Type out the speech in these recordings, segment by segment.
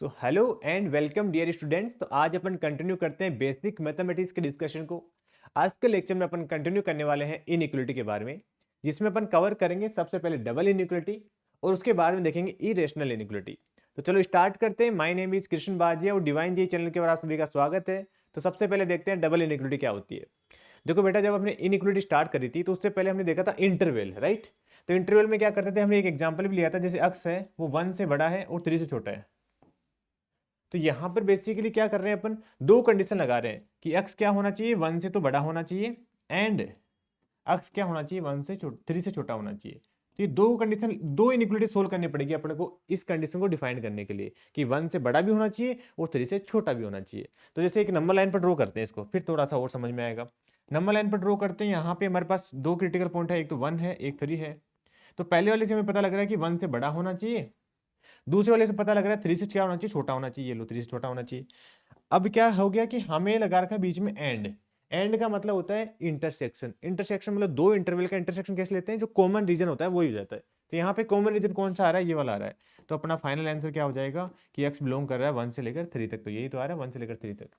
So hello and welcome dear students. तो आज अपन continue करते हैं बेसिक मैथमेटिक्स के डिस्कशन को। आज के लेक्चर में अपन कंटिन्यू करने वाले हैं इनइक्वलिटी के बारे में, जिसमें अपन कवर करेंगे सबसे पहले डबल इनइक्वलिटी और उसके बाद में देखेंगे इरेशनल इनइक्वलिटी। तो चलो स्टार्ट करते हैं। माय नेम इज कृष्ण बाजिया और डिवाइन जी चैनल के ऊपर आप सभी का स्वागत है। तो सबसे पहले देखते हैं डबल इनइक्वलिटी क्या होती है। देखो बेटा, जब हमने इनइक्वलिटी स्टार्ट करी थी तो उससे पहले हमने देखा था इंटरवल, राइट। तो इंटरवल में क्या करते थे, हमने एक एग्जांपल भी लिया था, जैसे अक्स है वो 1 से बड़ा है और 3 से छोटा है। तो यहां पर बेसिकली क्या कर रहे हैं अपन, दो कंडीशन लगा रहे हैं कि एक्स क्या होना चाहिए, 1 से तो बड़ा होना चाहिए, एंड एक्स क्या होना चाहिए, 3 से छोटा होना चाहिए। तो ये दो कंडीशन, दो इनइक्वलिटी सोल्व करनी पड़ेगी अपने को इस कंडीशन को डिफाइन करने के लिए कि 1 से बड़ा भी होना चाहिए और 3 से छोटा भी होना चाहिए। तो जैसे एक नंबर लाइन पर ड्रॉ करते हैं इसको, फिर थोड़ा सा और समझ में आएगा। नंबर लाइन पर ड्रॉ करते हैं, यहाँ पे हमारे पास दो क्रिटिकल पॉइंट है, एक तो 1 है, एक 3 है। तो पहले वाले से हमें पता लग रहा है कि 1 से बड़ा होना चाहिए, दूसरे वाले से पता लग रहा है 3 से क्या होना चाहिए, छोटा होना चाहिए। ये लो 3 से छोटा होना चाहिए। अब क्या हो गया कि हमें लगा रखा बीच में एंड। एंड का मतलब होता है इंटरसेक्शन। इंटरसेक्शन मतलब दो इंटरवल का इंटरसेक्शन कैसे लेते हैं, जो कॉमन रीजन होता है वही हो जाता है। तो यहाँ पे कॉमन रीजन कौन सा आ रहा है, ये वाला आ रहा है। तो अपना फाइनल आंसर क्या हो जाएगा कि एक्स बिलोंग कर रहा है 1 से लेकर 3 तक। तो यही तो आ रहा है 1 से लेकर 3 तक।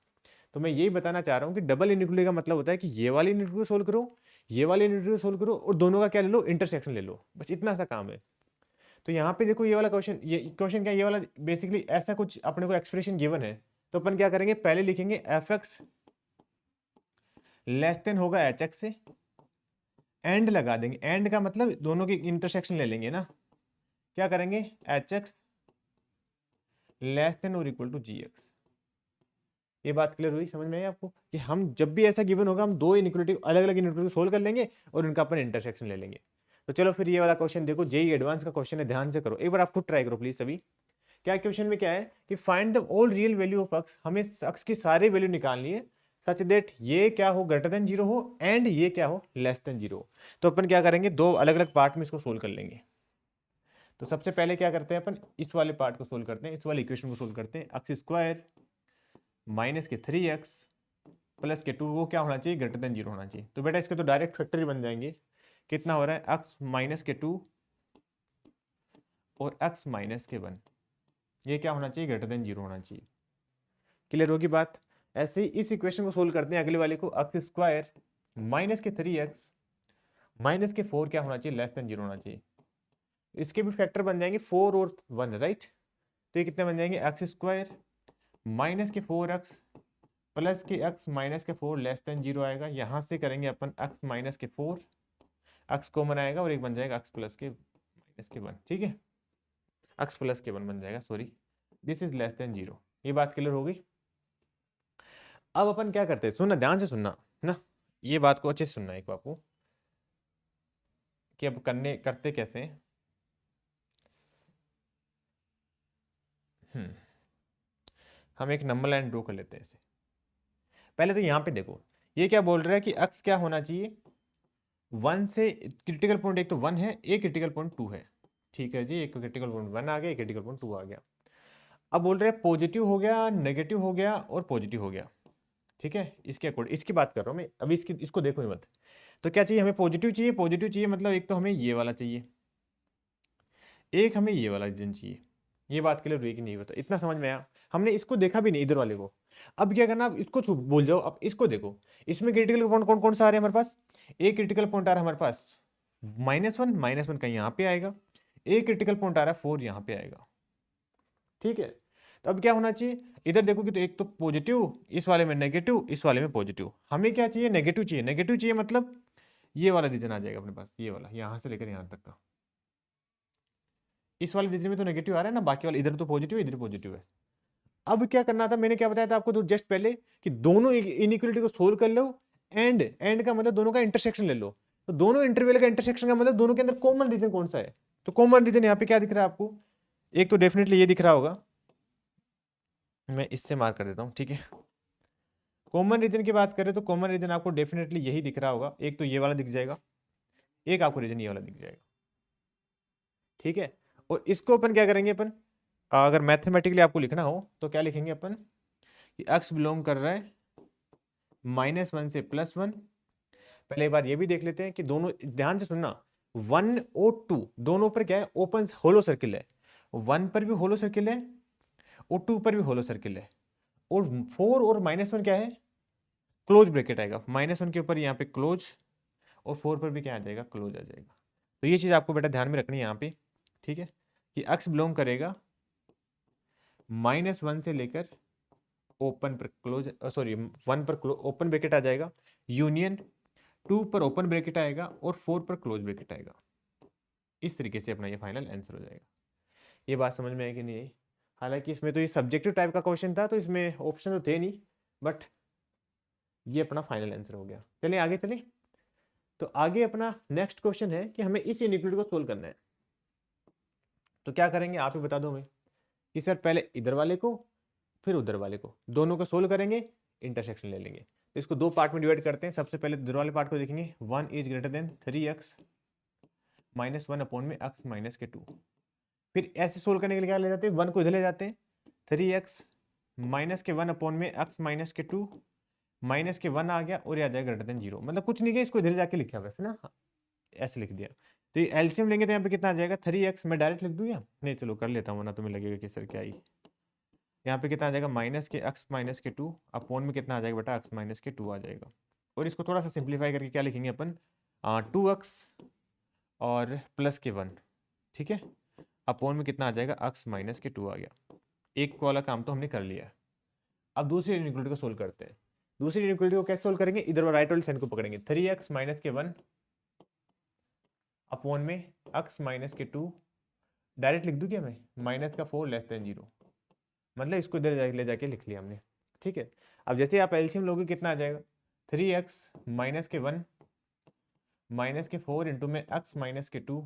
तो मैं यही बताना चाह रहा हूँ कि डबल इनइक्वलिटी का मतलब होता है कि ये वाली इनइक्वलिटी सोल्व करो, ये वाली इनइक्वलिटी सोल्व करो और दोनों का क्या ले लो, इंटरसेक्शन ले लो, बस इतना सा काम है। तो यहाँ पे देखो ये वाला क्वेश्चन, ये क्वेश्चन क्या, ये वाला बेसिकली ऐसा कुछ अपने को एक्सप्रेशन गिवन है। तो अपन क्या करेंगे, पहले लिखेंगे एफ एक्स लेस देन होगा एच एक्स से, एंड लगा देंगे। एंड का मतलब दोनों की इंटरसेक्शन ले लेंगे ना। क्या करेंगे, एच एक्स लेस देन और इक्वल टू जी एक्स। ये बात क्लियर हुई, समझ में आई आपको कि हम जब भी ऐसा गिवन होगा हम दो इनइक्वालिटी, अलग अलग इनइक्वालिटी सोल्व कर लेंगे और उनका अपन इंटरसेक्शन ले लेंगे। तो चलो फिर ये वाला क्वेश्चन देखो, जेई एडवांस का क्वेश्चन है, ध्यान से करो एक बार, आप खुद ट्राई करो प्लीज सभी। क्या क्वेश्चन में क्या है कि find the all real value of x, हमें एक्स की सारे वैल्यू निकालनी है सच दैट ये क्या हो, ग्रेटर देन जीरो हो एंड ये क्या हो, लेस देन जीरो। तो अपन क्या करेंगे, दो अलग अलग पार्ट में इसको सोल्व कर लेंगे। तो सबसे पहले क्या करते हैं अपन, इस वाले पार्ट को सोल्व करते हैं, इस वाले इक्वेशन को सोल्व करते हैं। एक्स स्क्वायर माइनस के 3x प्लस के 2 वो क्या होना चाहिए, ग्रेटर देन जीरो होना चाहिए। तो बेटा इसके तो डायरेक्ट फैक्टर ही बन जाएंगे। कितना हो रहा है, एक्स माइनस के 2 और एक्स माइनस के 1, ये क्या होना चाहिए, ग्रेटर देन जीरो होना चाहिए। क्लियर होगी बात। ऐसे ही इस इक्वेशन को सोल्व करते हैं, अगले वाले को, एक्स स्क्वायर माइनस के 3x माइनस के 4 क्या होना चाहिए, लेस देन जीरो होना चाहिए। इसके भी फैक्टर बन जाएंगे 4 और 1, राइट। तो ये कितने बन जाएंगे, एक्स स्क्वायर माइनस के 4x प्लस के x माइनस के 4 लेस देन जीरो आएगा। यहां से करेंगे अपन x माइनस के 4, x कॉमन आएगा और एक बन जाएगा x प्लस के माइनस के 1, ठीक है, x प्लस के 1 बन जाएगा, sorry, this is less than zero. ये बात क्लियर हो गई। अब अपन क्या करते हैं, सुनना ध्यान से, सुनना ना, ये बात को अच्छे से सुनना एक बापू, कि अब करते कैसे हैं। हम एक नंबर लाइन ड्रॉ कर लेते हैं ऐसे। पहले तो यहाँ पे देखो, ये क्या बोल रहा है कि x क्या होना चाहिए, 1 से क्रिटिकल पॉइंट एक तो 1 है, एक क्रिटिकल पॉइंट 2 है, ठीक है जी। एक क्रिटिकल पॉइंट 1 आ गया, एक क्रिटिकल पॉइंट 2 आ गया। अब बोल रहे हैं पॉजिटिव हो गया, नेगेटिव हो गया और पॉजिटिव हो गया, ठीक है। इसके अकॉर्डिंग इसकी बात कर रहा हूं मैं अभी, इसको देखो ही मत। तो क्या चाहिए हमें, पॉजिटिव चाहिए। पॉजिटिव चाहिए मतलब एक तो हमें ये वाला चाहिए, एक हमें ये वाला रीजन चाहिए। ये बात क्लियर हुई कि नहीं, बता इतना समझ में आया। हमने इसको देखा भी नहीं इधर वाले को। अब क्या करना, अब इसको भूल जाओ, अब इसको देखो। इसमें क्रिटिकल पॉइंट कौन कौन सा आ रहा है हमारे पास, एक क्रिटिकल पॉइंट आ रहा है हमारे पास -1 कहीं यहाँ पे आएगा, एक क्रिटिकल पॉइंट आ रहा है 4 यहाँ पे आएगा, ठीक है। तो अब क्या होना चाहिए, इधर देखोगे तो एक तो पॉजिटिव, इस वाले में नेगेटिव, इस वाले में पॉजिटिव। हमें क्या चाहिए, नेगेटिव चाहिए। नेगेटिव चाहिए मतलब ये वाला रीजन आ जाएगा अपने पास, ये वाला यहां से लेकर यहां तक का। इस वाले रीजन में तो नेगेटिव आ रहा है ना, बाकी वाले इधर तो पॉजिटिव, इधर पॉजिटिव है। अब क्या करना था, मैंने क्या बताया था आपको तो जस्ट पहले, कि दोनों इनइक्वलिटी को सोल्व कर लो, एंड का मतलब दोनों का इंटरसेक्शन ले लो। तो दोनों इंटरवल का इंटरसेक्शन का मतलब दोनों के अंदर कॉमन रीजन कौन सा है। तो कॉमन रीजन यहाँ पे क्या दिख रहा है आपको, एक तो डेफिनेटली ये दिख रहा होगा, मैं इससे मार्क कर देता हूँ, ठीक है। कॉमन रीजन की बात करें तो कॉमन रीजन आपको डेफिनेटली यही दिख रहा होगा, एक तो ये वाला दिख जाएगा, एक आपको रीजन ये वाला दिख जाएगा, ठीक है। और इसको अपन क्या करेंगे, अपन अगर मैथमेटिकली आपको लिखना हो तो क्या लिखेंगे अपन, कि x बिलोंग कर रहा है -1 से +1। पहले एक बार ये भी देख लेते हैं कि दोनों, ध्यान से सुनना, 1 और 2 दोनों पर क्या है, ओपन होलो सर्किल है। 1 पर भी होलो सर्किल है और 2 पर भी होलो सर्किल है, और 4 और -1 क्या है, क्लोज ब्रैकेट आएगा, -1 के ऊपर यहाँ पे क्लोज, और 4 पर भी क्या आ जाएगा, क्लोज आ जाएगा। तो ये चीज़ आपको बेटा ध्यान में रखनी है यहाँ पे, ठीक है, कि अक्स बिलोंग करेगा -1 से लेकर ओपन पर क्लोज, सॉरी 1 पर ओपन ब्रैकेट आ जाएगा, यूनियन 2 पर ओपन ब्रैकेट आएगा, और 4 पर क्लोज ब्रैकेट आएगा। इस तरीके से अपना ये फाइनल आंसर हो जाएगा। ये बात समझ में आई कि नहीं आई? हालांकि इसमें तो ये सब्जेक्टिव टाइप का क्वेश्चन था, तो इसमें ऑप्शन तो थे नहीं, बट ये अपना फाइनल आंसर हो गया। चलिए आगे चलिए। तो आगे अपना नेक्स्ट क्वेश्चन है कि हमें इस इनइक्वालिटी को सोल्व करना है। तो क्या करेंगे आप ही बता दो हमें, कि सर पहले इधर वाले को फिर उधर वाले को, दोनों को सोल्व करेंगे, इंटरसेक्शन ले लेंगे। तो इसको दो पार्ट में डिवाइड करते हैं। सबसे पहले इधर वाले पार्ट को देखेंगे, 1 is greater than 3x -1 upon में x माइनस के 2। फिर ऐसे सोल्व करने के लिए क्या ले जाते हैं, 1 को इधर ले जाते हैं, 3x माइनस के 1 अपॉन में x माइनस के 2, माइनस के 1 आ गया, और ये आ जाएगा ग्रेटर देन 0। मतलब कुछ नहीं किया, इसको इधर जाके लिखा वैसे ना, ऐसे लिख दिया। तो ये एलसीएम लेंगे तो यहाँ पे कितना आ जाएगा, 3x। मैं डायरेक्ट लिख दूँ या नहीं, चलो कर लेता हूँ ना, तुम्हें लगेगा कि सर क्या ही। यहाँ पे कितना आ जाएगा, माइनस के x माइनस के 2 अपॉन में कितना आ जाएगा बेटा, x माइनस के 2 आ जाएगा। और इसको थोड़ा सा सिंप्लीफाई करके क्या लिखेंगे अपन, 2x और प्लस के 1, ठीक है, अपॉन में कितना आ जाएगा, x माइनस के 2 आ गया। एक वाला काम तो हमने कर लिया। अब दूसरी इनइक्वालिटी को सोल्व करते हैं। दूसरी इनइक्वालिटी को कैसे सोल्व करेंगे, इधर राइट वाली साइड को पकड़ेंगे, 3x माइनस के 1 अपॉन में x माइनस के 2, डायरेक्ट लिख दूं क्या मैं, माइनस का 4 लेस देन 0, मतलब इसको इधर ले जाके लिख लिया हमने, ठीक है। अब जैसे आप एलसीएम लोगे कितना आ जाएगा, 3x माइनस के 1 माइनस के 4 इंटू में x माइनस के 2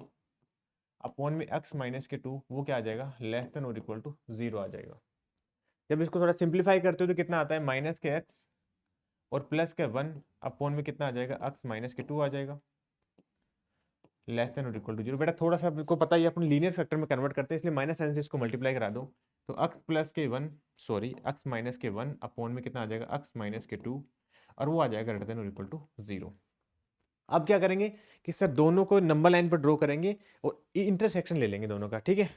अपॉन में x माइनस के 2, वो क्या आ जाएगा, लेस देन और इक्वल टू 0 आ जाएगा। जब इसको थोड़ा सिंप्लीफाई करते हो तो कितना आता है, माइनस के x और प्लस के 1 अपॉन में कितना आ जाएगा, x माइनस के 2 आ जाएगा, लेस देन और इक्वल टू 0। बेटा थोड़ा सा आपको पता ही, अपन लीनियर फैक्टर में कन्वर्ट करते हैं, इसलिए माइनस साइन से इसको मल्टीप्लाई करा दो, तो x प्लस के 1 सॉरी x माइनस के 1 अपॉन में कितना आ जाएगा, x माइनस के 2, और वो आ जाएगा ग्रेटर देन और इक्वल टू 0। अब क्या करेंगे कि सर दोनों को नंबर लाइन पर ड्रॉ करेंगे और इंटरसेक्शन ले लेंगे दोनों का, ठीक है।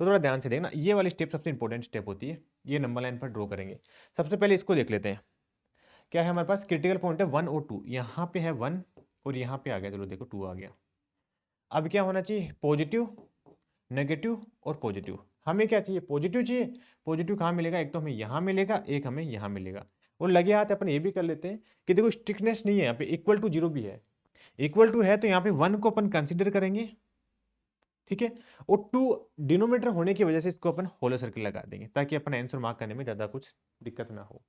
तो थोड़ा ध्यान से देखना, ये वाली स्टेप सबसे इंपॉर्टेंट स्टेप होती है, ये नंबर लाइन पर ड्रॉ करेंगे। सबसे पहले इसको देख लेते हैं, क्या है हमारे पास, क्रिटिकल पॉइंट है 1 और 2, यहाँ पे है 1 और यहाँ पे आ गया, चलो देखो 2 आ गया। अब क्या होना चाहिए, पॉजिटिव, नेगेटिव और पॉजिटिव। हमें क्या चाहिए, पॉजिटिव चाहिए। पॉजिटिव कहाँ मिलेगा, एक तो हमें यहाँ मिलेगा, एक हमें यहाँ मिलेगा। और लगे हाथ अपन ये भी कर लेते हैं कि देखो स्ट्रिक्टनेस नहीं है यहाँ पे, इक्वल टू 0 भी है, इक्वल टू है तो यहाँ पे 1 को अपन कंसिडर करेंगे, ठीक है, और 2 डिनोमिनेटर होने की वजह से इसको अपन होलो सर्किल लगा देंगे, ताकि अपन आंसर मार्क करने में ज्यादा कुछ दिक्कत ना हो।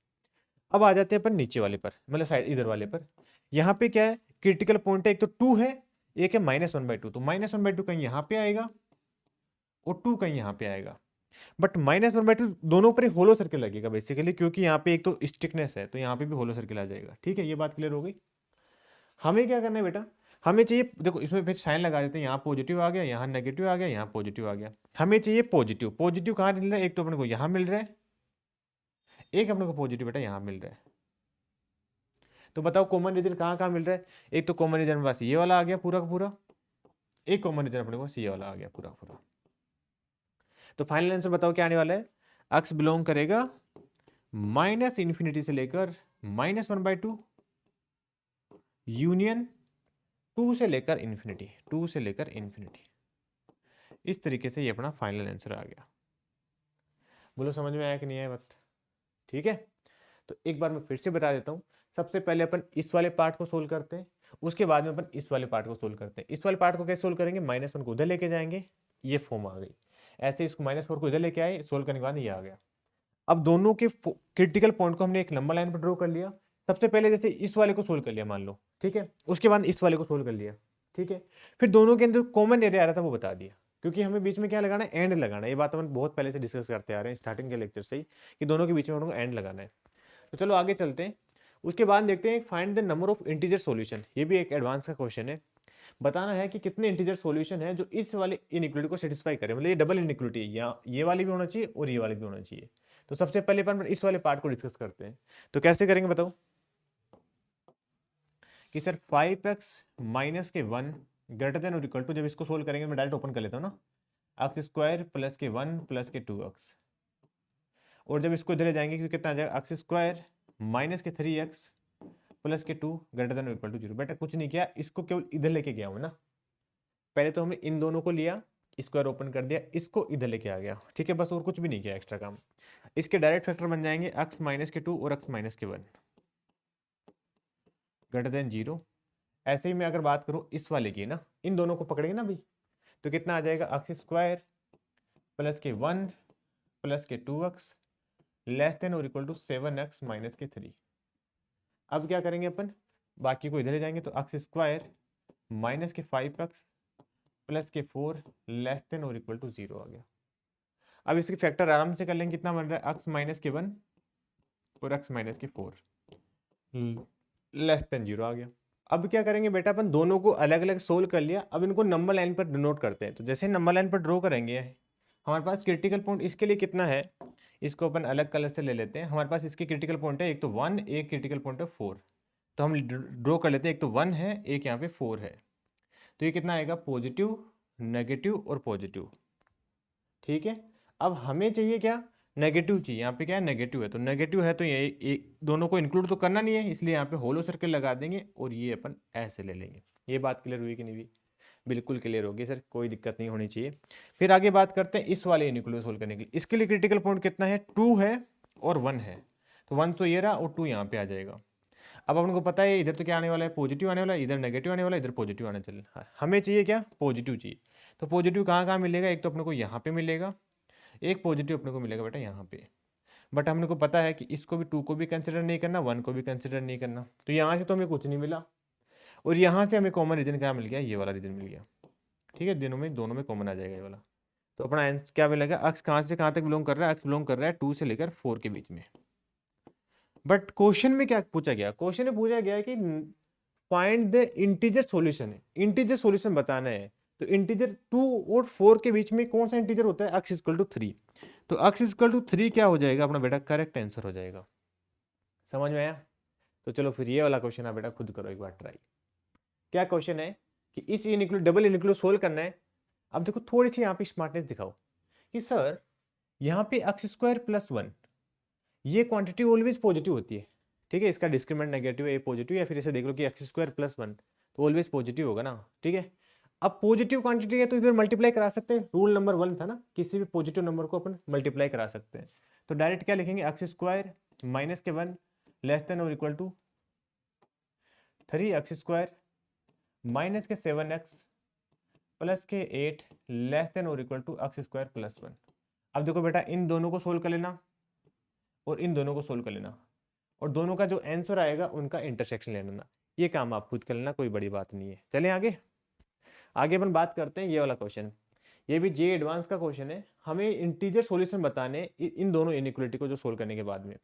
अब आ जाते हैं अपन नीचे वाले पर, मतलब साइड इधर वाले पर। यहाँ पे क्या है, क्रिटिकल पॉइंट है, एक तो 2 है, एक है -1/2, तो -1/2 कहीं यहाँ पे आएगा और 2 कहीं यहाँ पे आएगा, बट -1/2 दोनों पर होलो सर्किल लगेगा बेसिकली, क्योंकि यहाँ पे एक तो स्टिकनेस है, तो यहाँ पे भी होलो सर्किल आ जाएगा, ठीक है। ये बात क्लियर हो गई। हमें क्या करना है बेटा, हमें चाहिए, देखो इसमें फिर साइन लगा देते हैं, यहाँ पॉजिटिव आ गया, यहाँ नेगेटिव आ गया, यहाँ पॉजिटिव आ गया। हमें चाहिए पॉजिटिव, पॉजिटिव कहाँ मिल रहा है, एक तो अपने को यहाँ मिल रहा है, एक अपने को पॉजिटिव बेटा यहाँ मिल रहा है। तो बताओ कॉमन रीजन कहाँ कहाँ मिल रहा है, एक तो कॉमन रीजन बस ये वाला आ गया पूरा का पूरा, एक कॉमन रीजन अपने को ये वाला आ गया पूरा पूरा। तो फाइनल आंसर बताओ क्या आने वाला है, अक्स बिलोंग करेगा -∞ से लेकर -1/2 यूनियन 2 से लेकर इन्फिनिटी, 2 से लेकर इन्फिनिटी। इस तरीके से ये अपना फाइनल आंसर आ गया। बोलो समझ में आया कि नहीं आया बात, ठीक है। तो एक बार मैं फिर से बता देता हूँ, सबसे पहले अपन इस वाले पार्ट को सोल्व करते हैं, उसके बाद में अपन इस वाले पार्ट को सोल्व करते हैं। इस वाले पार्ट को कैसे सोल्व करेंगे, -1 को उधर लेके जाएंगे, ये फॉर्म आ गई। ऐसे इसको -4 को इधर लेके आए, सोल्व करने के बाद ये आ गया। अब दोनों के क्रिटिकल पॉइंट को हमने एक लंबा लाइन पर ड्रॉ कर लिया। सबसे पहले जैसे इस वाले को सोल्व कर लिया मान लो, ठीक है, उसके बाद इस वाले को सोल्व कर लिया, ठीक है। फिर दोनों के अंदर कॉमन एरिया आ रहा था वो बता दिया, क्योंकि हमें बीच में क्या लगाना है, एंड लगाना है। ये बात हम बहुत पहले से डिस्कस करते आ रहे हैं स्टार्टिंग के लेक्चर से ही, कि दोनों के बीच में हमको एंड लगाना है। तो चलो आगे चलते हैं। उसके बाद देखते हैं find the number of integer solution. ये भी एक एडवांस का क्वेश्चन है, बताना है कि कितने इंटीजर सॉल्यूशन है जो इस वाले इनइक्वालिटी को सेटिस्फाई करे, मतलब ये डबल इनइक्वालिटी है, या ये वाली भी होना चाहिए और ये वाली भी होना चाहिए। तो सबसे पहले अपन इस वाले पार्ट को डिस्कस करते हैं। तो कैसे करेंगे बताओ, कि सर 5x माइनस के 1 ग्रेटर देन और इक्वल टू, जब इसको सोल्व करेंगे मैं डायरेक्ट ओपन कर लेता हूँ ना, x² प्लस के 1 प्लस के 2x और जब इसको इधर ले जाएंगे तो कितना आ जाएगा, एक्स स्क्वायर माइनस के 3x प्लस के 2 ग्रेटर देन इक्वल टू 0। बेटा कुछ नहीं किया, इसको केवल इधर लेके गया हूँ ना। पहले तो हमने इन दोनों को लिया, स्क्वायर ओपन कर दिया, इसको इधर लेके आ गया, ठीक है, बस और कुछ भी नहीं किया एक्स्ट्रा काम। इसके डायरेक्ट फैक्टर बन जाएंगे x माइनस के 2 और x माइनस के 1 ग्रेटर देन 0। ऐसे ही मैं अगर बात करूं इस वाले की ना, इन दोनों को पकड़ेंगे ना भाई, तो कितना आ जाएगा, एक्स स्क्वायर प्लस के 1 प्लस के 2x लेस देन और इक्वल टू 7x माइनस के 3। अब क्या करेंगे अपन, बाकी को इधर ले जाएंगे, तो एक्स स्क्वायर माइनस के 5x प्लस के 4 लेस देन और इक्वल टू 0 आ गया। अब इसके फैक्टर आराम से कर लेंगे, कितना बन रहा है, x माइनस के 1 और x माइनस के 4 लेस देन 0 आ गया। अब क्या करेंगे बेटा, अपन दोनों को अलग अलग सोल्व कर लिया, अब इनको नंबर लाइन पर डिनोट करते हैं। तो जैसे नंबर लाइन पर ड्रॉ करेंगे, हमारे पास क्रिटिकल पॉइंट इसके लिए कितना है, इसको अपन अलग कलर से ले लेते हैं। हमारे पास इसके क्रिटिकल पॉइंट है, एक तो 1, एक क्रिटिकल पॉइंट है 4। तो हम ड्रॉ कर लेते हैं, एक तो 1 है, एक यहाँ पे 4 है। तो ये कितना आएगा, पॉजिटिव, नेगेटिव और पॉजिटिव, ठीक है। अब हमें चाहिए क्या, नेगेटिव चाहिए। यहाँ पे क्या है, नेगेटिव है, तो नेगेटिव है तो ये दोनों को इंक्लूड तो करना नहीं है, इसलिए यहाँ पे होलो सर्कल लगा देंगे और ये अपन ऐसे ले लेंगे। ये बात क्लियर हुई कि नहीं हुई, बिल्कुल क्लियर होगी सर, कोई दिक्कत नहीं होनी चाहिए। फिर आगे बात करते हैं इस वाले इनइक्वालिटी सोल्व करने के लिए। इसके लिए क्रिटिकल पॉइंट कितना है, 2 है और 1 है। तो 1 तो ये रहा और 2 यहाँ पे आ जाएगा। अब अपन को पता है इधर तो क्या आने वाला है, पॉजिटिव आने वाला है, इधर नेगेटिव आने वाला है, इधर पॉजिटिव आने चल। हमें चाहिए क्या, पॉजिटिव चाहिए। तो पॉजिटिव कहाँ कहाँ मिलेगा, एक तो अपने को यहाँ पे मिलेगा, एक पॉजिटिव अपने को मिलेगा बेटा यहाँ पे। बट हमने को पता है कि इसको भी 2 को भी कंसिडर नहीं करना, 1 को भी कंसिडर नहीं करना। तो यहाँ से तो हमें कुछ नहीं मिला, और यहाँ से हमें कॉमन रीजन क्या मिल गया, ये वाला रीजन मिल गया, ठीक है। दोनों में कॉमन आ जाएगा ये वाला। तो अपना आंसर क्या मिलेगा, एक्स कहाँ से कहाँ तक बिलोंग कर रहा है, एक्स बिलोंग कर रहा है 2 से लेकर 4 के बीच में। बट क्वेश्चन में क्या पूछा गया, क्वेश्चन में पूछा गया कि फाइंड द इंटीजर सॉल्यूशन है, इंटीजर सॉल्यूशन बताना है। तो इंटीजर 2 और 4 के बीच में कौन सा इंटीजर होता है, x इक्वल टू 3। तो x इक्वल टू 3 क्या हो जाएगा अपना बेटा, करेक्ट आंसर हो जाएगा। समझ में आया। तो चलो फिर ये वाला क्वेश्चन आप बेटा खुद करो एक बार ट्राई। क्या क्वेश्चन है कि इस इनइक्वालिटी, डबल इनइक्वालिटी सोल्व करना है। अब देखो थोड़ी सी यहाँ पे स्मार्टनेस दिखाओ कि सर यहाँ पे एक्स स्क्वायर प्लस 1, ये क्वांटिटी ऑलवेज पॉजिटिव होती है, ठीक है। इसका डिस्क्रिमिनेंट नेगेटिव है, ये पॉजिटिव, या फिर ऐसे देख लो कि एक्स स्क्वायर प्लस 1 तो ऑलवेज पॉजिटिव होगा ना, ठीक है। अब पॉजिटिव क्वांटिटी है तो इधर मल्टीप्लाई करा सकते हैं, रूल नंबर 1 था ना, किसी भी पॉजिटिव नंबर को अपन मल्टीप्लाई करा सकते हैं। तो डायरेक्ट क्या लिखेंगे, एक्स स्क्वायर माइनस के 1 लेस देन और equal to 3x square minus के 7x प्लस के 8 लेस देन और equal to x square plus 1। अब देखो बेटा इन दोनों को सोल्व कर लेना और इन दोनों को सोल्व कर लेना, और दोनों का जो आंसर आएगा उनका इंटरसेक्शन ले लेना। ये काम आप खुद कर लेना, कोई बड़ी बात नहीं है। चलें आगे अपन बात करते हैं ये वाला क्वेश्चन। ये भी जे एडवांस का क्वेश्चन है, हमें इंटीजर सॉल्यूशन बताने इन दोनों इनइक्वालिटी को जो सोल्व करने के बाद में।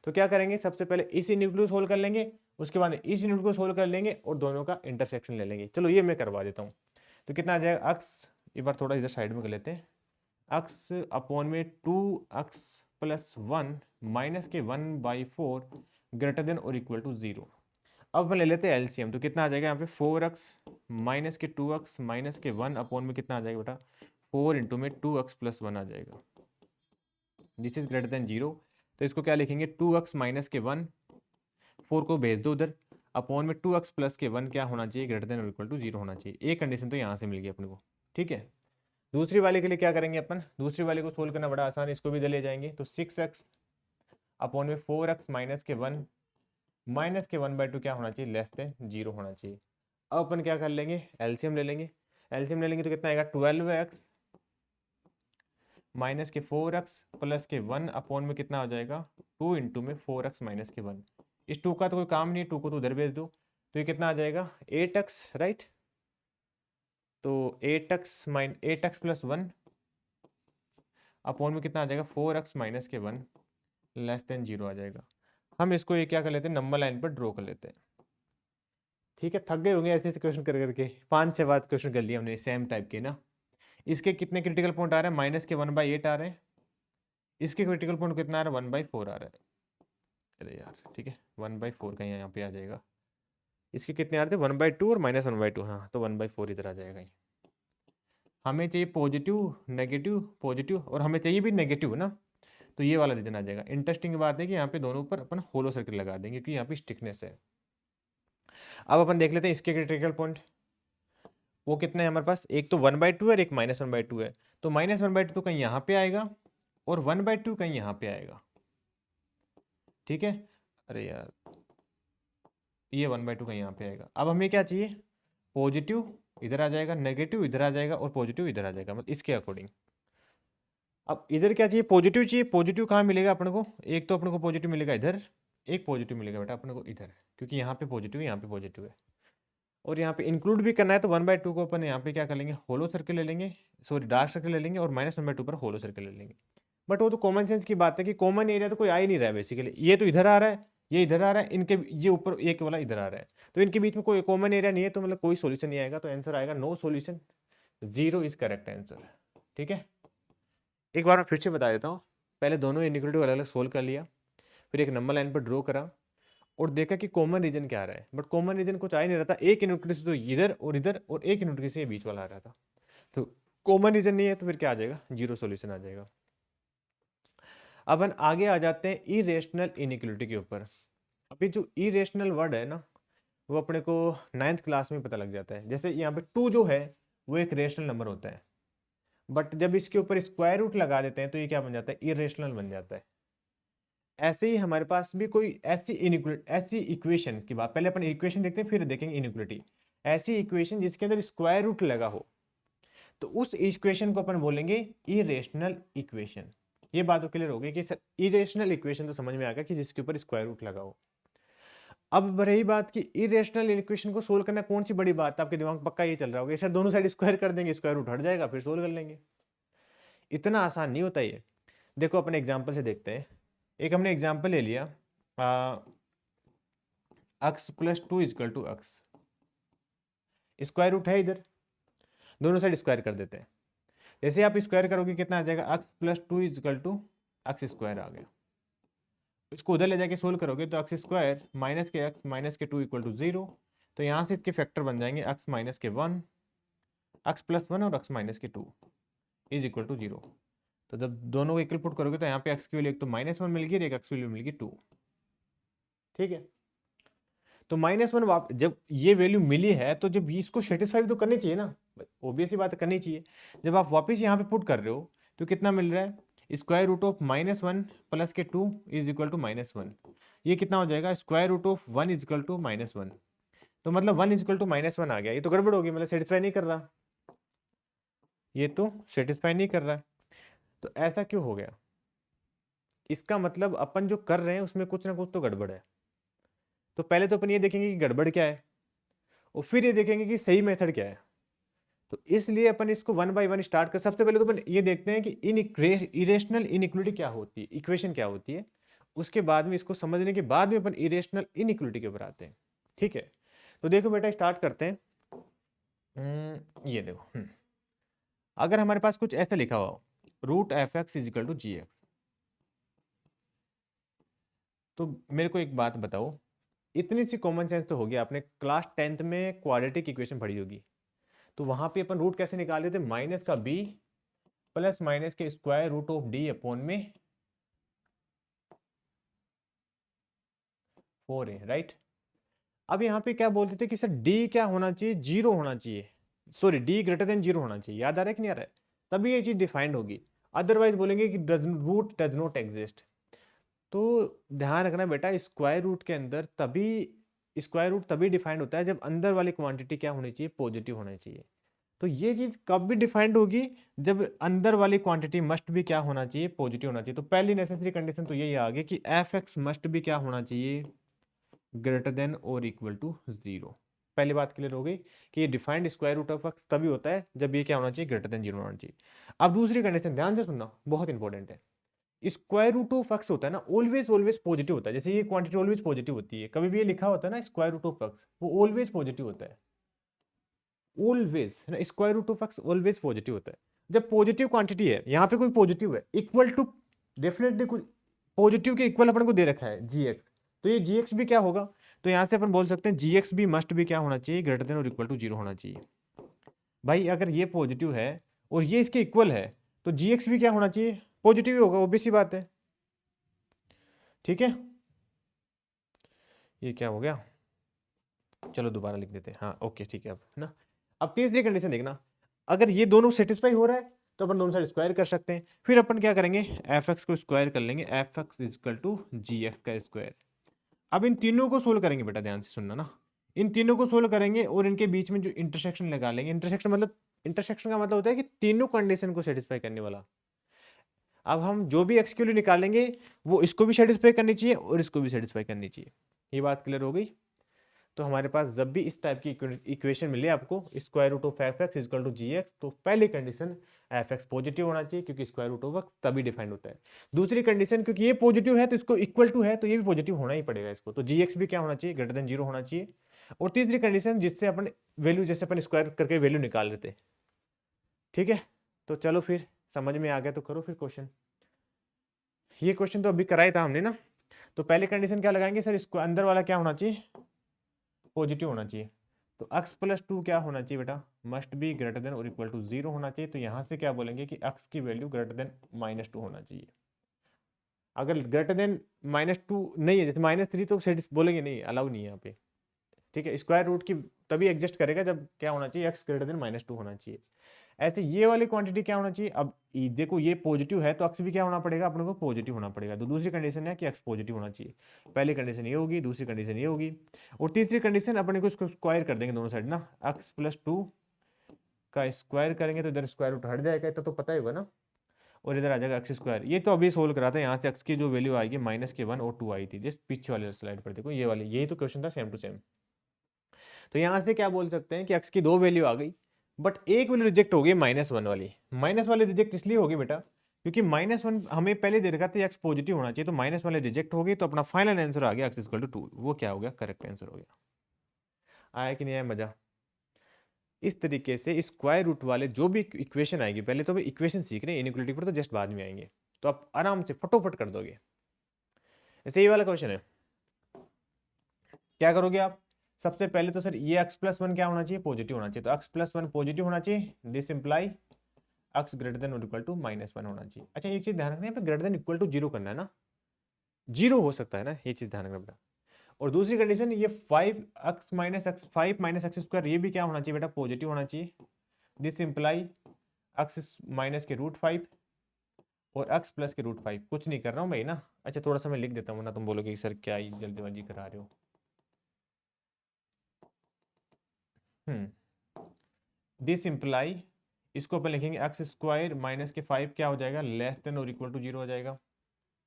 तो क्या करेंगे, सबसे पहले इस इनइक्वालिटी को सोल्व कर लेंगे, उसके बाद इस इनइक्वालिटी को सोल्व कर लेंगे और दोनों का इंटरसेक्शन ले लेंगे। चलो ये मैं करवा देता हूँ। तो कितना आ जाएगा, एक्स, एक बार थोड़ा इधर साइड में कर लेते हैं, एक्स अपॉन में 2x प्लस 1 माइनस के 1/4 ग्रेटर देन और इक्वल टू 0। अब हम ले लेते हैं एलसीएम। तो कितना आ जाएगा यहाँ पे, 4x माइनस के 2x माइनस के 1 अपॉन में कितना आ जाएगा बेटा, 4 इंटू में 2x प्लस 1 आ जाएगा। This is greater than 0। तो इसको क्या लिखेंगे, 2x माइनस के 1, 4 को भेज दो उधर, अपॉन में 2x प्लस के 1 क्या होना चाहिए, ग्रेटर देन और इक्वल टू 0 होना चाहिए। एक कंडीशन तो यहाँ से मिल गई अपने को, ठीक है। दूसरी वाले के लिए क्या करेंगे अपन, दूसरी वाले को सोल्व करना बड़ा आसान है, इसको भी इधर ले जाएंगे। तो 6x अपॉन में 4x माइनस के 1 माइनस के 1/2 क्या होना चाहिए, लेस देन 0 होना चाहिए। अब अपन क्या कर लेंगे, एलसीएम ले लेंगे। एलसीएम ले लेंगे तो कितना आएगा, 12x माइनस के 4x प्लस के 1 अपॉन में कितना हो जाएगा, 2 इंटू में 4x माइनस के 1। इस 2 का तो कोई काम नहीं है, 2 को तो उधर भेज दो। तो ये कितना आ जाएगा, 8x, राइट। तो 8x प्लस 1 अपॉन में कितना आ जाएगा, 4x माइनस के 1 लेस देन 0 आ जाएगा। हम इसको ये क्या कर लेते हैं, नंबर लाइन पर ड्रॉ कर लेते हैं, ठीक है। थक गए होंगे ऐसे ऐसे क्वेश्चन कर करके, 5-6 बार क्वेश्चन कर लिए हमने सेम टाइप के ना। इसके कितने क्रिटिकल पॉइंट आ रहे हैं, माइनस के 1/8 आ रहे हैं। इसके क्रिटिकल पॉइंट कितना आ रहा है, 1/4 आ रहा है। अरे यार ठीक है, 1/4 का यहाँ पे आ जाएगा। इसके कितने आ रहे थे, 1/2 और माइनस 1/2, हाँ तो 1/4 इधर आ जाएगा। हमें चाहिए पॉजिटिव नेगेटिव पॉजिटिव, और हमें चाहिए भी नेगेटिव ना। तो ये वाला रीजन आ जाएगा। इंटरेस्टिंग बात है कि यहाँ पे दोनों ऊपर अपन होलो सर्किल लगा देंगे क्योंकि यहाँ पे स्टिकनेस है। अब अपन देख लेते हैं इसके क्रिटिकल पॉइंट, वो कितने हैं हमारे पास, एक तो 1/2 है और एक -1/2 है। तो -1/2 कहीं यहाँ पे आएगा और 1/2 कहीं यहाँ पे आएगा, ठीक है। अरे यार, ये 1/2 कहीं यहाँ पे आएगा। अब हमें क्या चाहिए, पॉजिटिव इधर आ जाएगा, नेगेटिव इधर आ जाएगा और पॉजिटिव इधर आ जाएगा, मतलब इसके अकॉर्डिंग। अब इधर क्या चाहिए, पॉजिटिव चाहिए। पॉजिटिव कहाँ मिलेगा अपन को, एक तो अपन को पॉजिटिव मिलेगा इधर, एक पॉजिटिव मिलेगा बेटा अपन को इधर, क्योंकि यहाँ पे पॉजिटिव है, यहाँ पे पॉजिटिव है। और यहाँ पे इंक्लूड भी करना है तो 1/2 को अपन यहाँ पे क्या कर लेंगे, होलो सर्कल ले लेंगे, सॉरी डार्क सर्कल ले लेंगे और -1/2 पर होलो सर्कल ले लेंगे। बट वो तो कॉमन सेंस की बात है कि कॉमन एरिया तो कोई आ ही नहीं रहा है बेसिकली। ये तो इधर आ रहा है, ये इधर आ रहा है, इनके ये ऊपर एक वाला इधर आ रहा है, तो इनके बीच में कोई कॉमन एरिया नहीं है, तो मतलब कोई सोल्यूशन नहीं आएगा। तो आंसर आएगा no solution, 0 is correct answer, ठीक है। एक बार मैं फिर से बता देता हूँ, पहले दोनों इनइक्वालिटी अलग अलग सोल्व कर लिया, फिर एक नंबर लाइन पर ड्रॉ करा और देखा कि कॉमन रीजन क्या आ रहा है, बट कॉमन रीजन कुछ आ ही नहीं रहा था। एक इनइक्वालिटी से तो इधर और एक इनइक्वालिटी से बीच वाला आ रहा था, तो कॉमन रीजन नहीं है, तो फिर क्या आ जाएगा, 0 सॉल्यूशन आ जाएगा। अब हम आगे आ जाते हैं इरेशनल इनइक्वालिटी के ऊपर। अभी जो इरेशनल वर्ड है ना, वो अपने को 9th क्लास में पता लग जाता है। जैसे यहाँ पे 2 जो है वो एक रेशनल नंबर होता है, बट जब इसके ऊपर स्क्वायर रूट लगा देते हैं तो ये क्या बन जाता है, इरेशनल बन जाता है। ऐसे ही हमारे पास भी कोई ऐसी इक्वेशन की बात, पहले अपन इक्वेशन देखते हैं फिर देखेंगे इनइक्वालिटी। ऐसी इक्वेशन जिसके अंदर स्क्वायर रूट लगा हो, तो उस इक्वेशन को अपन बोलेंगे इरेशनल इक्वेशन। ये बात तो क्लियर हो गई कि सर इरेशनल इक्वेशन तो समझ में आ गया कि जिसके ऊपर स्क्वायर रूट लगा हो। अब रही बात कि इरेशनल इक्वेशन को सोल्व करना कौन सी बड़ी बात है, आपके दिमाग में पक्का ये चल रहा होगा सर दोनों साइड स्क्वायर कर देंगे, स्क्वायर रूट हट जाएगा, फिर सोल्व कर लेंगे। इतना आसान नहीं होता ये। देखो अपने एग्जांपल से देखते हैं। एक हमने एग्जांपल ले लिया, x + 2 = x, स्क्वायर रूट है इधर, दोनों साइड स्क्वायर कर देते हैं। जैसे आप स्क्वायर करोगे कितना आ जाएगा, x + 2 = x² आ गया। इसको उधर ले जाके सोल्व करोगे तो x² - के x - के 2 = 0। तो यहाँ से इसके फैक्टर बन जाएंगे x - के 1, x + 1 और x - के 2 = 0। तो जब दोनों को इक्वल पुट करोगे तो यहाँ पे x की वैल्यू एक तो -1 मिल गई और एक x की वैल्यू मिल गई 2, ठीक है। तो -1 जब ये वैल्यू मिली है तो जब इसको सेटिस्फाई तो करनी चाहिए ना, ऑब्वियस ही बात है, करनी चाहिए। जब आप वापस यहाँ पे पुट कर रहे हो तो कितना मिल रहा है, स्क्वायर रूट ऑफ -1 + के 2 = -1। ये कितना हो जाएगा, स्क्वायर रूट ऑफ 1 = -1। तो मतलब 1 = -1 आ गया। ये तो गड़बड़ होगी, मतलब सेटिस्फाई नहीं कर रहा, ये तो सेटिस्फाई नहीं कर रहा है। तो ऐसा क्यों हो गया, इसका मतलब अपन जो कर रहे हैं उसमें कुछ ना कुछ तो गड़बड़ है। तो पहले तो अपन ये देखेंगे कि गड़बड़ क्या है और फिर ये देखेंगे कि सही मेथड क्या है। तो इसलिए अपन इसको 1 बाय 1 स्टार्ट कर, सबसे पहले तो अपन ये देखते हैं कि इरेशनल इनइक्वालिटी क्या होती है, इक्वेशन क्या होती है। उसके बाद में इसको समझने के बाद में अपन इरेशनल इनइक्वालिटी के ऊपर आते हैं, ठीक है। तो देखो बेटा स्टार्ट करते हैं। ये देखो, अगर हमारे पास कुछ ऐसा लिखा हुआ √f(x) = gx, तो मेरे को एक बात बताओ, इतनी सी कॉमन सेंस तो होगी, आपने क्लास 10th में क्वाड्रेटिक इक्वेशन पढ़ी होगी, तो वहां पे अपन रूट कैसे निकाल देते, -b + के square root of d upon में 4a, राइट। अब यहाँ पे क्या बोलते थे कि सर d क्या होना चाहिए, 0 होना चाहिए, सॉरी d > 0 होना चाहिए, याद आ रहा है कि नहीं आ रहा है, तभी ये चीज डिफाइंड होगी। अदरवाइज बोलेंगे कि रूट डज नॉट एग्जिस्ट। तो ध्यान रखना बेटा, स्क्वायर रूट के अंदर स्क्वायर रूट तभी डिफाइंड होता है जब अंदर वाली क्वांटिटी क्या होनी चाहिए, पॉजिटिव होना चाहिए। तो ये चीज कब भी डिफाइंड होगी, जब अंदर वाली क्वांटिटी मस्ट भी क्या होना चाहिए, पॉजिटिव होना चाहिए। तो पहली नेसेसरी कंडीशन तो यही आ गई कि f(x) मस्ट भी क्या होना चाहिए, > 0। पहली बात क्लियर हो गई कि ये defined square root of x तभी होता है जब ये क्या होना चाहिए, > 0 होना चाहिए। अब दूसरी कंडीशन ध्यान से सुनना, बहुत इंपॉर्टेंट है। स्क्वायर रूट ऑफ x होता है ना, ऑलवेज पॉजिटिव होता है। जैसे ये क्वांटिटी ऑलवेज पॉजिटिव होती है, कभी भी ये लिखा होता है ना स्क्वायर रूट ऑफ x, वो ऑलवेज पॉजिटिव होता है, ऑलवेज ना, square root of x always positive होता है। जब पॉजिटिव क्वांटिटी है, यहाँ पे कोई पॉजिटिव है इक्वल टू, डेफिनेटली कुछ पॉजिटिव के इक्वल अपन को दे रखा है gx, तो ये gx भी क्या होगा, तो यहाँ से अपन बोल सकते हैं gx भी मस्ट भी क्या होना चाहिए, > 0 होना चाहिए। भाई अगर ये पॉजिटिव है और ये इसके इक्वल है तो gx भी क्या होना चाहिए, पॉजिटिव ही होगा, ऑब्वियस सी बात है। ठीक है, ये क्या हो गया, चलो दोबारा लिख देते हैं, हाँ ओके ठीक है। अब ना, अब तीसरी कंडीशन देखना, अगर ये दोनों सेटिस्फाई हो रहा है तो अपन दोनों साइड स्क्वायर कर सकते हैं। फिर अपन क्या करेंगे, एफ एक्स को स्क्वायर कर लेंगे, f x is equal to g x का स्क्वायर। अब इन तीनों को सोल्व करेंगे, बेटा ध्यान से सुनना ना, इन तीनों को सोल्व करेंगे और इनके बीच में जो इंटरसेक्शन लगा लेंगे, इंटरसेक्शन का मतलब होता है कि तीनों कंडीशन को सेटिस्फाई करने वाला। अब हम जो भी एक्स की वैल्यू निकालेंगे वो इसको भी सेटिस्फाई करनी चाहिए और इसको भी सेटिस्फाई करनी चाहिए। ये बात क्लियर हो गई। तो हमारे पास जब भी इस टाइप की इक्वेशन मिले आपको, square root of f x equal to g x, तो पहली कंडीशन एफ एक्स पॉजिटिव होना चाहिए, क्योंकि स्क्वायर रूट ऑफ एक्स तभी डिफाइंड होता है। दूसरी कंडीशन, क्योंकि ये पॉजिटिव है तो इसको इक्वल टू है, तो ये भी पॉजिटिव होना ही पड़ेगा इसको, तो जी एक्स भी क्या होना चाहिए, ग्रेटर देन जीरो होना चाहिए। और तीसरी कंडीशन, जिससे अपन वैल्यू, जैसे अपन स्क्वायर करके वैल्यू निकाल लेते हैं। ठीक है, तो चलो फिर समझ में आ गया तो करो फिर क्वेश्चन। ये क्वेश्चन तो अभी कराया था हमने ना। तो पहले कंडीशन क्या लगाएंगे सर, इसको अंदर वाला क्या होना चाहिए, पॉजिटिव होना चाहिए। तो x प्लस टू क्या होना चाहिए बेटा, मस्ट बी ग्रेटर देन और इक्वल टू जीरो होना चाहिए। तो यहां से क्या बोलेंगे कि x की वैल्यू ग्रेटर देन -2 होना चाहिए। अगर ग्रेटर देन -2 नहीं है, जैसे -3, तो बोलेंगे नहीं, अलाउ नहीं है यहाँ पे। ठीक है, स्क्वायर रूट की तभी एग्जिस्ट करेगा जब क्या होना चाहिए, x ग्रेटर देन -2 होना चाहिए। ऐसे ये वाली क्वांटिटी क्या होना चाहिए, अब देखो ये पॉजिटिव है तो x भी क्या होना पड़ेगा, अपने को पॉजिटिव होना पड़ेगा। तो दूसरी कंडीशन है कि x पॉजिटिव होना चाहिए। पहली कंडीशन ये होगी, दूसरी कंडीशन ये होगी, और तीसरी कंडीशन अपने को इसको स्क्वायर कर देंगे दोनों साइड ना, x प्लस टू का स्क्वायर करेंगे तो इधर स्क्वायर रूट हट जाएगा, तो पता ही होगा ना, और इधर आ जाएगा एक्स स्क्वायर। ये तो अभी सोल्व करा था, यहाँ से x की जो वैल्यू आएगी -1 और 2 आई थी, जिस पीछे वाले स्लाइड पर देखो, ये वाली, यही तो क्वेश्चन था सेम टू सेम। तो यहाँ से क्या बोल सकते हैं कि x की दो वैल्यू आ गई, बट एक वैल्यू रिजेक्ट हो गई, -1 वाली। माइनस वाली रिजेक्ट इसलिए होगी बेटा, क्योंकि -1 हमें पहले दे रखा था x पॉजिटिव होना चाहिए, तो माइनस वाले रिजेक्ट हो गई, तो अपना फाइनल आंसर आ गया x इक्वल टू 2। वो क्या हो गया, करेक्ट आंसर हो गया। आया कि नहीं आया मजा। इस तरीके से स्क्वायर रूट वाले जो भी इक्वेशन आएगी, पहले तो अभी इक्वेशन सीख रहे हैं, इनइक्वालिटी पर तो जस्ट बाद में आएंगे, तो आप आराम से फटोफट कर दोगे। ऐसे ये वाला क्वेश्चन है, क्या करोगे आप, सबसे पहले तो सर ये x प्लस वन क्या होना चाहिए, पॉजिटिव होना चाहिए। तो x प्लस वन पॉजिटिव होना चाहिए, this imply x greater than और इक्वल टू -1 होना चाहिए। अच्छा एक चीज ध्यान रखना है, यहाँ पे greater than equal to zero करना है ना, जीरो हो सकता है ना, ये चीज ध्यान रखना बेटा। और दूसरी कंडीशन, ये 5 माइनस एक्स स्क्वायर, ये भी क्या होना चाहिए बेटा, पॉजिटिव होना चाहिए, दिस इंप्लाई x माइनस के √5 और x प्लस के √5। कुछ नहीं कर रहा हूँ भाई ना, अच्छा थोड़ा सा मैं लिख देता हूँ ना, तुम बोलोगे सर क्या जल्दीबाजी करा रहे हो। दिस इंप्लाई, इसको अपन लिखेंगे एक्स स्क्वायर माइनस के 5 क्या हो जाएगा, लेस देन और इक्वल टू जीरो हो जाएगा।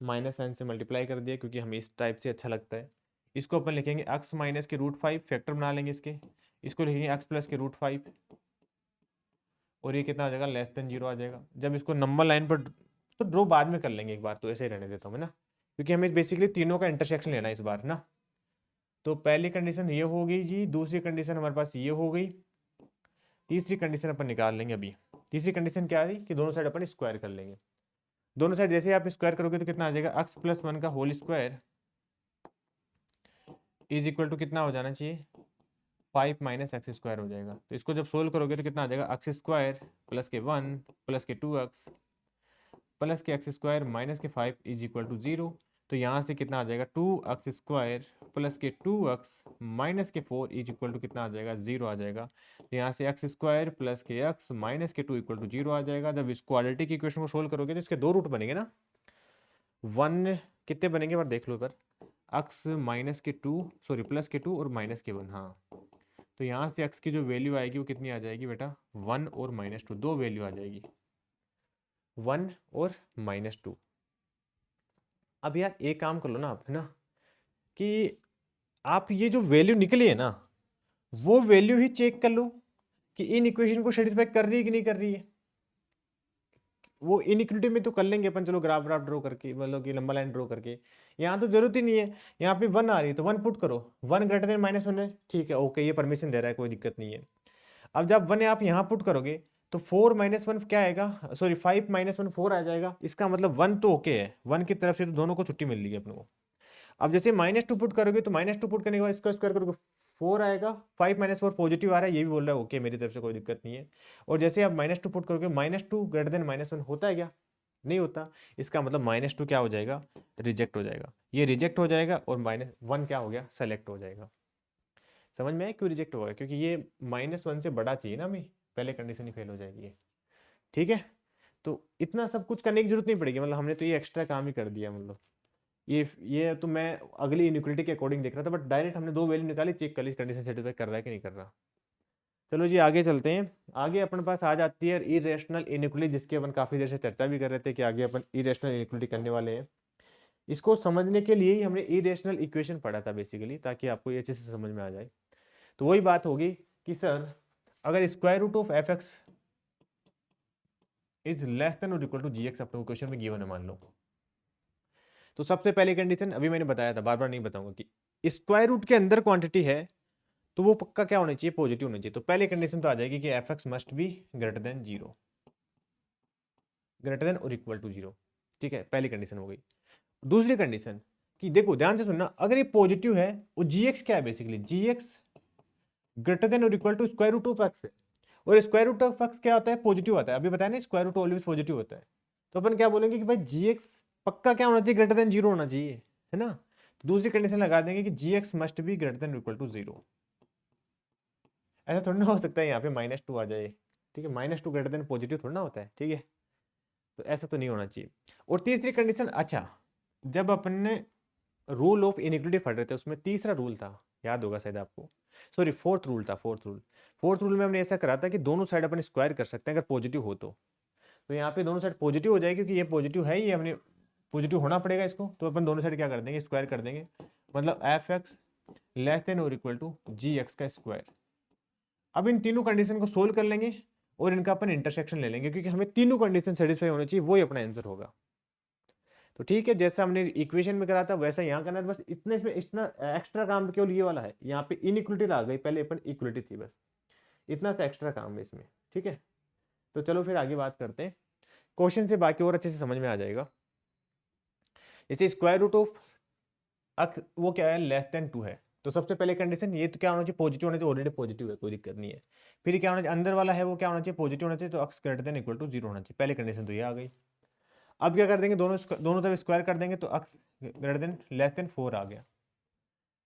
माइनस साइन से मल्टीप्लाई कर दिया, क्योंकि हमें इस टाइप से अच्छा लगता है। इसको अपन लिखेंगे एक्स माइनस के √5, फैक्टर बना लेंगे इसके, इसको लिखेंगे एक्स प्लस के √5, और ये कितना आ जाएगा, लेस देन जीरो आ जाएगा। जब इसको नंबर लाइन पर, तो ड्रॉ बाद में कर लेंगे एक बार, तो ऐसे ही रहने देता हूँ मैं ना, क्योंकि हमें बेसिकली तीनों का इंटरसेक्शन लेना है इस बार ना। तो पहली कंडीशन ये हो गई जी, दूसरी कंडीशन हमारे पास ये हो गई, तीसरी कंडीशन अपन निकाल लेंगे अभी। तीसरी कंडीशन क्या है कि दोनों साइड अपन स्क्वायर कर लेंगे। दोनों साइड जैसे आप स्क्वायर करोगे तो कितना आ जाएगा, x प्लस वन का whole square is equal to कितना हो जाना चाहिए, 5 माइनस एक्स स्क्वायर हो जाएगा। तो इसको जब सोल्व करोगे तो कितना आ जाएगा, एक्स स्क्वायर प्लस के 1 प्लस के 2x प्लस के एक्स स्क्वायर माइनस के 5 इज इक्वल टू 0। तो यहाँ से कितना आ जाएगा, 2x स्क्वायर प्लस के 2x माइनस के 4 इज इक्वल टू कितना आ जाएगा, 0 आ जाएगा। तो यहाँ से एक्स स्क्वायर प्लस के x माइनस के 2 इक्वल टू 0 आ जाएगा। जब इस क्वाड्रेटिक की इक्वेशन को सोल्व करोगे तो इसके दो रूट बनेंगे ना, 1 कितने बनेंगे बार देख लो पर, x माइनस के 2 सॉरी प्लस के 2 और माइनस के 1, हाँ। तो यहाँ से x की जो वैल्यू आएगी वो कितनी आ जाएगी बेटा, 1 और -2, दो वैल्यू आ जाएगी, 1 और -2। अब यार एक काम कर लो ना आप, है ना, कि आप ये जो वैल्यू निकली है ना, वो वैल्यू ही चेक कर लो कि इन इक्वेशन को सेटिस्फाई कर रही है कि नहीं कर रही है। वो इनइक्विटी में तो कर लेंगे अपन, चलो ग्राफ ग्राफ ड्रॉ करके, मतलब कि लंबा लाइन ड्रॉ करके। यहाँ तो जरूरत ही नहीं है, यहाँ पे 1 आ रही है तो 1 पुट करो, 1 ग्रेटर देन -1 है, ठीक है ओके, ये परमिशन दे रहा है, कोई दिक्कत नहीं है। अब जब 1 आप यहाँ पुट करोगे तो 4 -1 क्या आएगा, सॉरी 5 -1 4 आ जाएगा। इसका मतलब 1 तो ओके है, 1 की तरफ से तो दोनों को छुट्टी मिल रही है अपने को। अब जैसे -2 पुट करोगे तो -2 पुट करने के बाद इसका स्क्वायर करोगे 4 आएगा, 5 -4 पॉजिटिव आ रहा है, ये भी बोल रहा है ओके, मेरी तरफ से कोई दिक्कत नहीं है। और जैसे आप -2 पुट करोगे, -2 ग्रेटर देन -1 होता है क्या, नहीं होता, इसका मतलब -2 क्या हो जाएगा, रिजेक्ट हो जाएगा। ये रिजेक्ट हो जाएगा और -1 क्या हो गया, सेलेक्ट हो जाएगा। समझ में आया क्यों रिजेक्ट होगा, क्योंकि ये -1 से बड़ा चाहिए ना हमें, पहले कंडीशन ही फेल हो जाएगी ये। ठीक है, तो इतना सब कुछ करने की जरूरत नहीं पड़ेगी, मतलब हमने तो ये एक्स्ट्रा काम ही कर दिया। मतलब ये तो मैं अगली इनइक्वालिटी के अकॉर्डिंग देख रहा था, बट डायरेक्ट हमने 2 वैल्यू निकाली, चेक कर ली कंडीशन सेटिस्फाई कर रहा है कि नहीं कर रहा। चलो जी आगे चलते हैं। आगे अपने पास आ जाती है इरेशनल इनइक्वालिटी, जिसकी अपन काफी देर से चर्चा भी कर रहे थे कि आगे अपन इरेशनल इनइक्वालिटी करने वाले हैं। इसको समझने के लिए ही हमने इरेशनल इक्वेशन पढ़ा था बेसिकली, ताकि आपको ये अच्छे से समझ में आ जाए। तो वही बात होगी कि सर अगर square root of f x is less than और इक्वल टू जी एक्स, अपने क्वेश्चन में गिवन है मान लो, तो सबसे पहली कंडीशन अभी मैंने बताया था, बार बार नहीं बताऊंगा, कि स्क्वायर रूट के अंदर क्वांटिटी है तो वो पक्का क्या होना चाहिए, पॉजिटिव होना चाहिए। तो पहली कंडीशन तो आ जाएगी कि F x must be greater then 0, greater than और इक्वल टू 0। ठीक है, पहली कंडीशन हो गई। दूसरी कंडीशन कि देखो ध्यान से सुनना, अगर ये पॉजिटिव है और जी एक्स क्या है, basically g x greater than और equal to square root of x है, और स्क्वायर रूट ऑफ एक्स क्या होता है, पॉजिटिव आता है। अभी बताया ना, स्क्वायर रूट ऑलवेज पॉजिटिव होता है। तो अपन क्या बोलेंगे कि भाई जी एक्स पक्का क्या होना चाहिए, ग्रेटर देन 0 होना चाहिए, है ना। तो दूसरी कंडीशन लगा देंगे कि g x must be greater than equal to 0। ऐसा थोड़ा ना हो सकता है यहाँ पे -2 आ जाए। ठीक है, -2 ग्रेटर देन पॉजिटिव थोड़ा ना होता है। ठीक है, तो ऐसा तो नहीं होना चाहिए। और तीसरी कंडीशन, अच्छा जब अपन ने रूल ऑफ इनइक्वालिटी पढ़ रहे थे, उसमें तीसरा रूल था, याद होगा शायद आपको, सॉरी फोर्थ रूल था, फोर्थ रूल में हमने ऐसा करा था कि दोनों साइड अपन स्क्वायर कर सकते हैं अगर पॉजिटिव हो तो यहाँ पे दोनों साइड पॉजिटिव हो जाएगी, क्योंकि ये पॉजिटिव है, ये हमने पॉजिटिव होना पड़ेगा इसको, तो अपन दोनों साइड क्या कर देंगे, स्क्वायर कर देंगे। मतलब एफ एक्स लेस देन और इक्वल टू जी एक्स का स्क्वायर। अब इन तीनों कंडीशन को सोल्व कर लेंगे और इनका अपन इंटरसेक्शन ले लेंगे, क्योंकि हमें तीनों कंडीशन सेटिस्फाई होनी चाहिए, वही अपना आंसर होगा। तो ठीक है, जैसा हमने इक्वेशन में करा था वैसा यहाँ करना है, बस इतने इसमें इतना एक्स्ट्रा काम केवल ये वाला है, यहाँ पे इनइक्वालिटी आ गई, पहले अपन इक्वलिटी थी, बस इतना सा एक्स्ट्रा काम है इसमें। ठीक है, तो चलो फिर आगे बात करते हैं क्वेश्चन से, बाकी और अच्छे से समझ में आ जाएगा। जैसे स्क्वायर रूट ऑफ वो क्या है, लेस देन 2 है, तो सबसे पहले कंडीशन ये तो क्या होना चाहिए, पॉजिटिव होना चाहिए, ऑलरेडी पॉजिटिव है, कोई दिक्कत नहीं है। फिर क्या होना चाहिए, अंदर वाला है वो क्या होना चाहिए, पॉजिटिव होना चाहिए, तो x greater than equal to 0 होना चाहिए। पहले कंडीशन तो ये आ गई। अब क्या कर देंगे, दोनों तरफ स्क्वायर कर देंगे, तो x greater than less than 4 आ गया।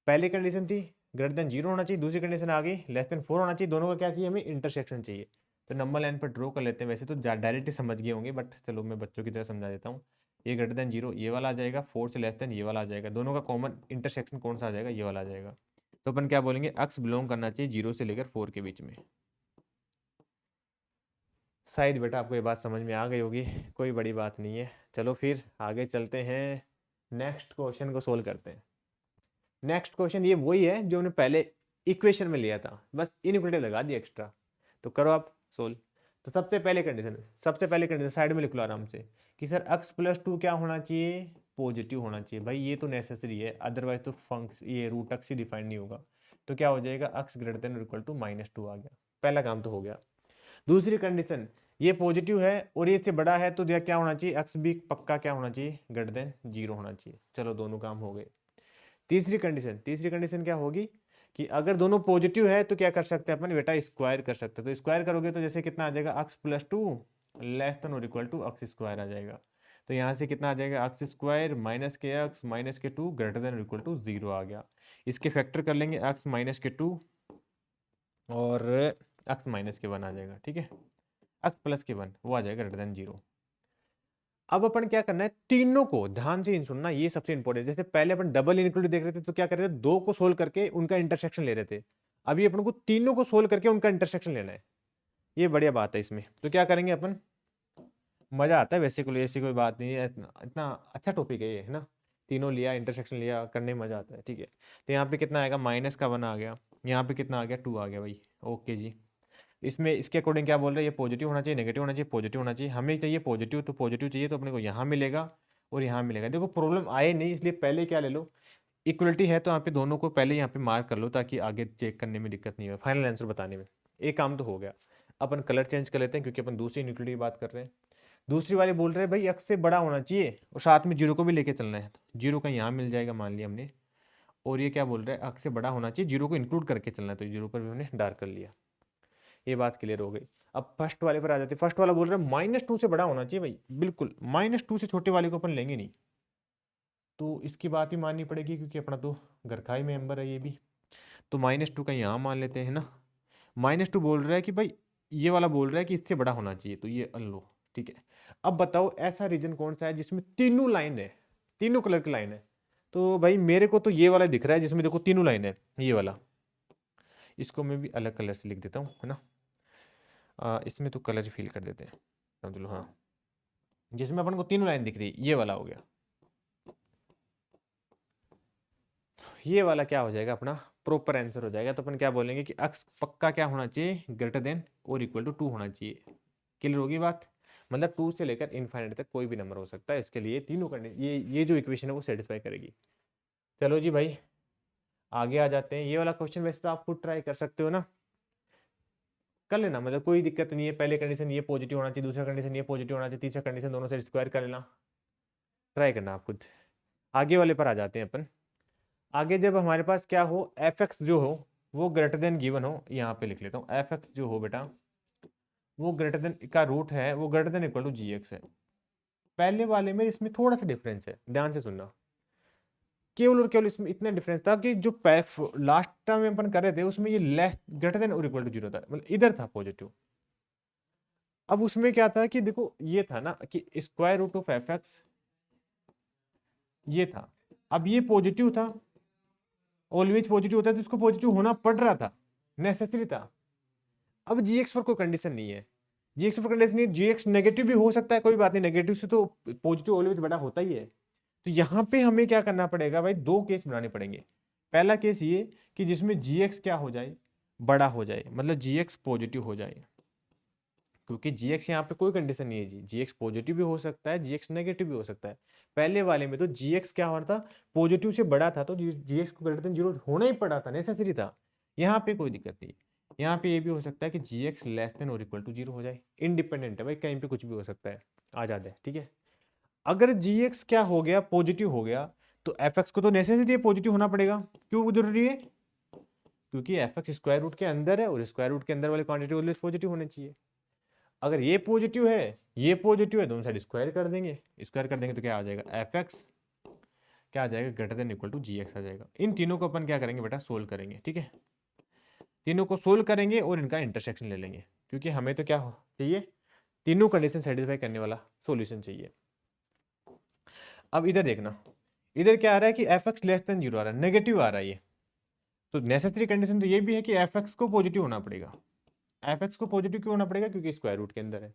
पहली कंडीशन थी ग्रेटर देन 0 होना चाहिए, दूसरी कंडीशन आ गई लेस देन 4 होना चाहिए। दोनों का क्या चाहिए, हमें इंटरसेक्शन चाहिए। तो नंबर लाइन पर ड्रॉ कर लेते हैं, वैसे तो डायरेक्ट ही समझ गए होंगे, बट चलो मैं बच्चों की तरह समझा देता हूँ। ये ग्रेटर देन 0 ये वाला आ जाएगा, 4 से लेस देन ये वाला आ जाएगा, दोनों का कॉमन इंटरसेक्शन कौन सा आ जाएगा, ये वाला आ जाएगा। तो अपन क्या बोलेंगे, x बिलोंग करना चाहिए 0 से लेकर 4 के बीच में। शायद बेटा आपको ये बात समझ में आ गई होगी, कोई बड़ी बात नहीं है। चलो फिर आगे चलते हैं, नेक्स्ट क्वेश्चन को सोल्व करते हैं। नेक्स्ट क्वेश्चन ये वही है जो हमने पहले इक्वेशन में लिया था, बस इनइक्वालिटी लगा दी एक्स्ट्रा। तो करो आप सोल्व। तो सबसे पहले कंडीशन साइड में लिख लो आराम से, कि सर x+2 क्या होना चाहिए, पॉजिटिव होना चाहिए। भाई ये तो नेसेसरी है, अदरवाइज तो फंक्शन ये रूट x ही डिफाइन नहीं होगा। तो क्या हो जाएगा, x greater than equal to -2 आ गया, पहला काम तो हो गया। दूसरी कंडीशन, ये पॉजिटिव है और ये इससे बड़ा है, तो क्या होना चाहिए, x भी पक्का क्या होना चाहिए, ग्रेटर देन 0 होना चाहिए। चलो दोनों काम हो गए। तीसरी कंडीशन क्या होगी, कि अगर दोनों पॉजिटिव है तो क्या कर सकते हैं अपन बेटा, स्क्वायर कर सकते हैं। तो स्क्वायर करोगे तो जैसे कितना आ जाएगा, x+2 लेस देन और इक्वल टू x स्क्वायर आ जाएगा। तो यहाँ से कितना आ जाएगा, x स्क्वायर -2 ग्रेटर देन और इक्वल टू 0 आ गया। इसके फैक्टर कर लेंगे, x-2 और x-1 आ जाएगा। ठीक है, x+1 वो आ जाएगा ग्रेटर देन 0। अब अपन क्या करना है, तीनों को ध्यान से सुनना, ये सबसे इंपॉर्टेंट। जैसे पहले अपन डबल इनइक्वालिटी देख रहे थे, तो क्या कर रहे थे, दो को सोल्व करके उनका इंटरसेक्शन ले रहे थे। अभी अपन को तीनों को सोल्व करके उनका इंटरसेक्शन लेना है, ये बढ़िया बात है इसमें। तो क्या करेंगे अपन, मजा आता है वैसे, को ऐसी कोई बात नहीं है, इतना अच्छा टॉपिक है ये, है ना। तीनों लिया, इंटरसेक्शन लिया, करने में मजा आता है। ठीक है, तो यहाँ पे कितना आएगा, -1 आ गया, यहाँ पे कितना आ गया, 2 आ गया भाई। ओके जी, इसमें इसके अकॉर्डिंग क्या बोल रहे हैं, ये पॉजिटिव होना चाहिए, नेगेटिव होना चाहिए, पॉजिटिव होना चाहिए। हमें चाहिए पॉजिटिव, तो पॉजिटिव चाहिए तो अपने को यहाँ मिलेगा और यहाँ मिलेगा। देखो प्रॉब्लम आए नहीं, इसलिए पहले क्या ले लो, इक्वलिटी है तो यहाँ पे दोनों को पहले यहाँ पे मार्क कर लो, ताकि आगे चेक करने में दिक्कत नहीं हो, फाइनल आंसर बताने में। एक काम तो हो गया। अपन कलर चेंज कर लेते हैं, क्योंकि अपन दूसरी इक्वलिटी की बात कर रहे हैं। दूसरी वाली बोल रहे हैं भाई x से बड़ा होना चाहिए और साथ में 0 को भी लेके चलना है। 0 का यहाँ मिल जाएगा मान लिया हमने, और ये क्या बोल रहे हैं, x से बड़ा होना चाहिए, 0 को इंक्लूड करके चलना है, तो 0 पर भी हमने डार्क कर लिया। ये बात क्लियर हो गई। अब फर्स्ट वाले पर आ जाते हैं। फर्स्ट वाला बोल रहा है -2 से बड़ा होना चाहिए भाई, बिल्कुल -2 से छोटे वाले को अपन लेंगे नहीं, तो इसकी बात भी माननी पड़ेगी क्योंकि अपना तो घरखाई मेंबर है ये भी। तो -2 का यहाँ मान लेते हैं ना। -2 बोल रहा है कि भाई ये वाला बोल रहा है कि इससे बड़ा होना चाहिए, तो ये लो ठीक है। अब बताओ ऐसा रीजन कौन सा है जिसमें तीनों लाइन है, तीनों कलर की लाइन है। तो भाई मेरे को तो ये वाला दिख रहा है जिसमें देखो तीनों लाइन है, ये वाला। इसको मैं भी अलग कलर से लिख देता हूँ, है ना। इसमें तो कलर फिल कर देते हैं, समझ लो। हाँ, जिसमें अपन को तीनों लाइन दिख रही है, ये वाला हो गया। ये वाला क्या हो जाएगा अपना प्रॉपर आंसर हो जाएगा। तो अपन क्या बोलेंगे कि अक्स पक्का क्या होना चाहिए, ग्रेटर देन और इक्वल टू 2 होना चाहिए। क्लियर होगी बात। मतलब 2 से लेकर इनफाइनाइट तक कोई भी नंबर हो सकता है, इसके लिए तीनों कंडीशन ये जो इक्वेशन है वो सेटिस्फाई करेगी। चलो जी भाई आगे आ जाते हैं। ये वाला क्वेश्चन वैसे तो आप खुद ट्राई कर सकते हो ना, कर लेना, मतलब कोई दिक्कत नहीं है। पहले कंडीशन ये पॉजिटिव होना चाहिए, दूसरा कंडीशन ये पॉजिटिव होना चाहिए, तीसरा कंडीशन दोनों से स्क्वायर कर लेना, ट्राई करना आप खुद। आगे वाले पर आ जाते हैं अपन। आगे जब हमारे पास क्या हो, एफ एक्स जो हो वो ग्रेटर देन गिवन हो, यहाँ पे लिख लेता हूँ एफ एक्स जो हो बेटा वो ग्रेटर देन का रूट है वो greater than equal to g x है। पहले वाले में इसमें थोड़ा सा डिफरेंस है, ध्यान से सुनना। केवल और केवल इसमें इतना डिफरेंस था कि जो लास्ट टाइम अपन कर रहे थे उसमें ये लेस ग्रेटर देन और इक्वल टू 0 था, मतलब इधर था पॉजिटिव। अब उसमें क्या था कि देखो ये था ना कि square root of f x ये था, अब ये पॉजिटिव था, ऑलवेज पॉजिटिव होता है तो इसको पॉजिटिव होना पड़ रहा था, नेसेसरी था। अब जी एक्स पर कोई कंडीशन नहीं है, जी एक्स पर कंडीशन नहीं है, जी एक्स नेगेटिव भी हो सकता है, कोई बात नहीं, नेगेटिव से तो पॉजिटिव ऑलवेज बड़ा होता ही है। तो यहाँ पे हमें क्या करना पड़ेगा भाई, दो केस बनाने पड़ेंगे। पहला केस ये कि जिसमें जी एक्स क्या हो जाए, बड़ा हो जाए, मतलब जी एक्स पॉजिटिव हो जाए, क्योंकि जी एक्स यहाँ पे कोई कंडीशन नहीं है, जी एक्स पॉजिटिव भी हो सकता है, जी एक्स नेगेटिव भी हो सकता है। पहले वाले में तो जी एक्स क्या हो रहा था, पॉजिटिव से बड़ा था, तो जी एक्स को ग्रेटर देन 0 होना ही पड़ा था, नेसेसरी था। यहाँ पे कोई दिक्कत नहीं। यहाँ पे ये भी हो सकता है कि जी एक्स लेस देन और इक्वल टू 0 हो जाए, इंडिपेंडेंट है भाई, कहीं पे कुछ भी हो सकता है, आजाद है, ठीक है। अगर जी एक्स क्या हो गया, पॉजिटिव हो गया, तो एफ एक्स को तो नेसेसरी पॉजिटिव होना पड़ेगा। क्यों जरूरी है, क्योंकि एफ एक्स स्क्वायर रूट के अंदर है और स्क्वायर रूट के अंदर वाली क्वांटिटी ऑलवेज पॉजिटिव होनी चाहिए। अगर ये पॉजिटिव है, ये पॉजिटिव है, दोनों साइड स्क्वायर कर देंगे, स्क्वायर कर देंगे तो क्या आ जाएगा, एफ एक्स क्या आ जाएगा, greater than equal to g x आ जाएगा। इन तीनों को अपन क्या करेंगे बेटा, सोल्व करेंगे, ठीक है। तीनों को सोल्व करेंगे और इनका इंटरसेक्शन ले लेंगे, क्योंकि हमें तो क्या चाहिए, तीनों कंडीशन सेटिस्फाई करने वाला सॉल्यूशन चाहिए। अब इधर देखना, इधर क्या आ रहा है कि एफ एक्स लेस देन 0 आ रहा है, नेगेटिव आ रहा है ये, तो नेसेसरी कंडीशन तो ये भी है कि एफ एक्स को पॉजिटिव होना पड़ेगा। एफ एक्स को पॉजिटिव क्यों होना पड़ेगा, क्योंकि स्क्वायर रूट के अंदर है।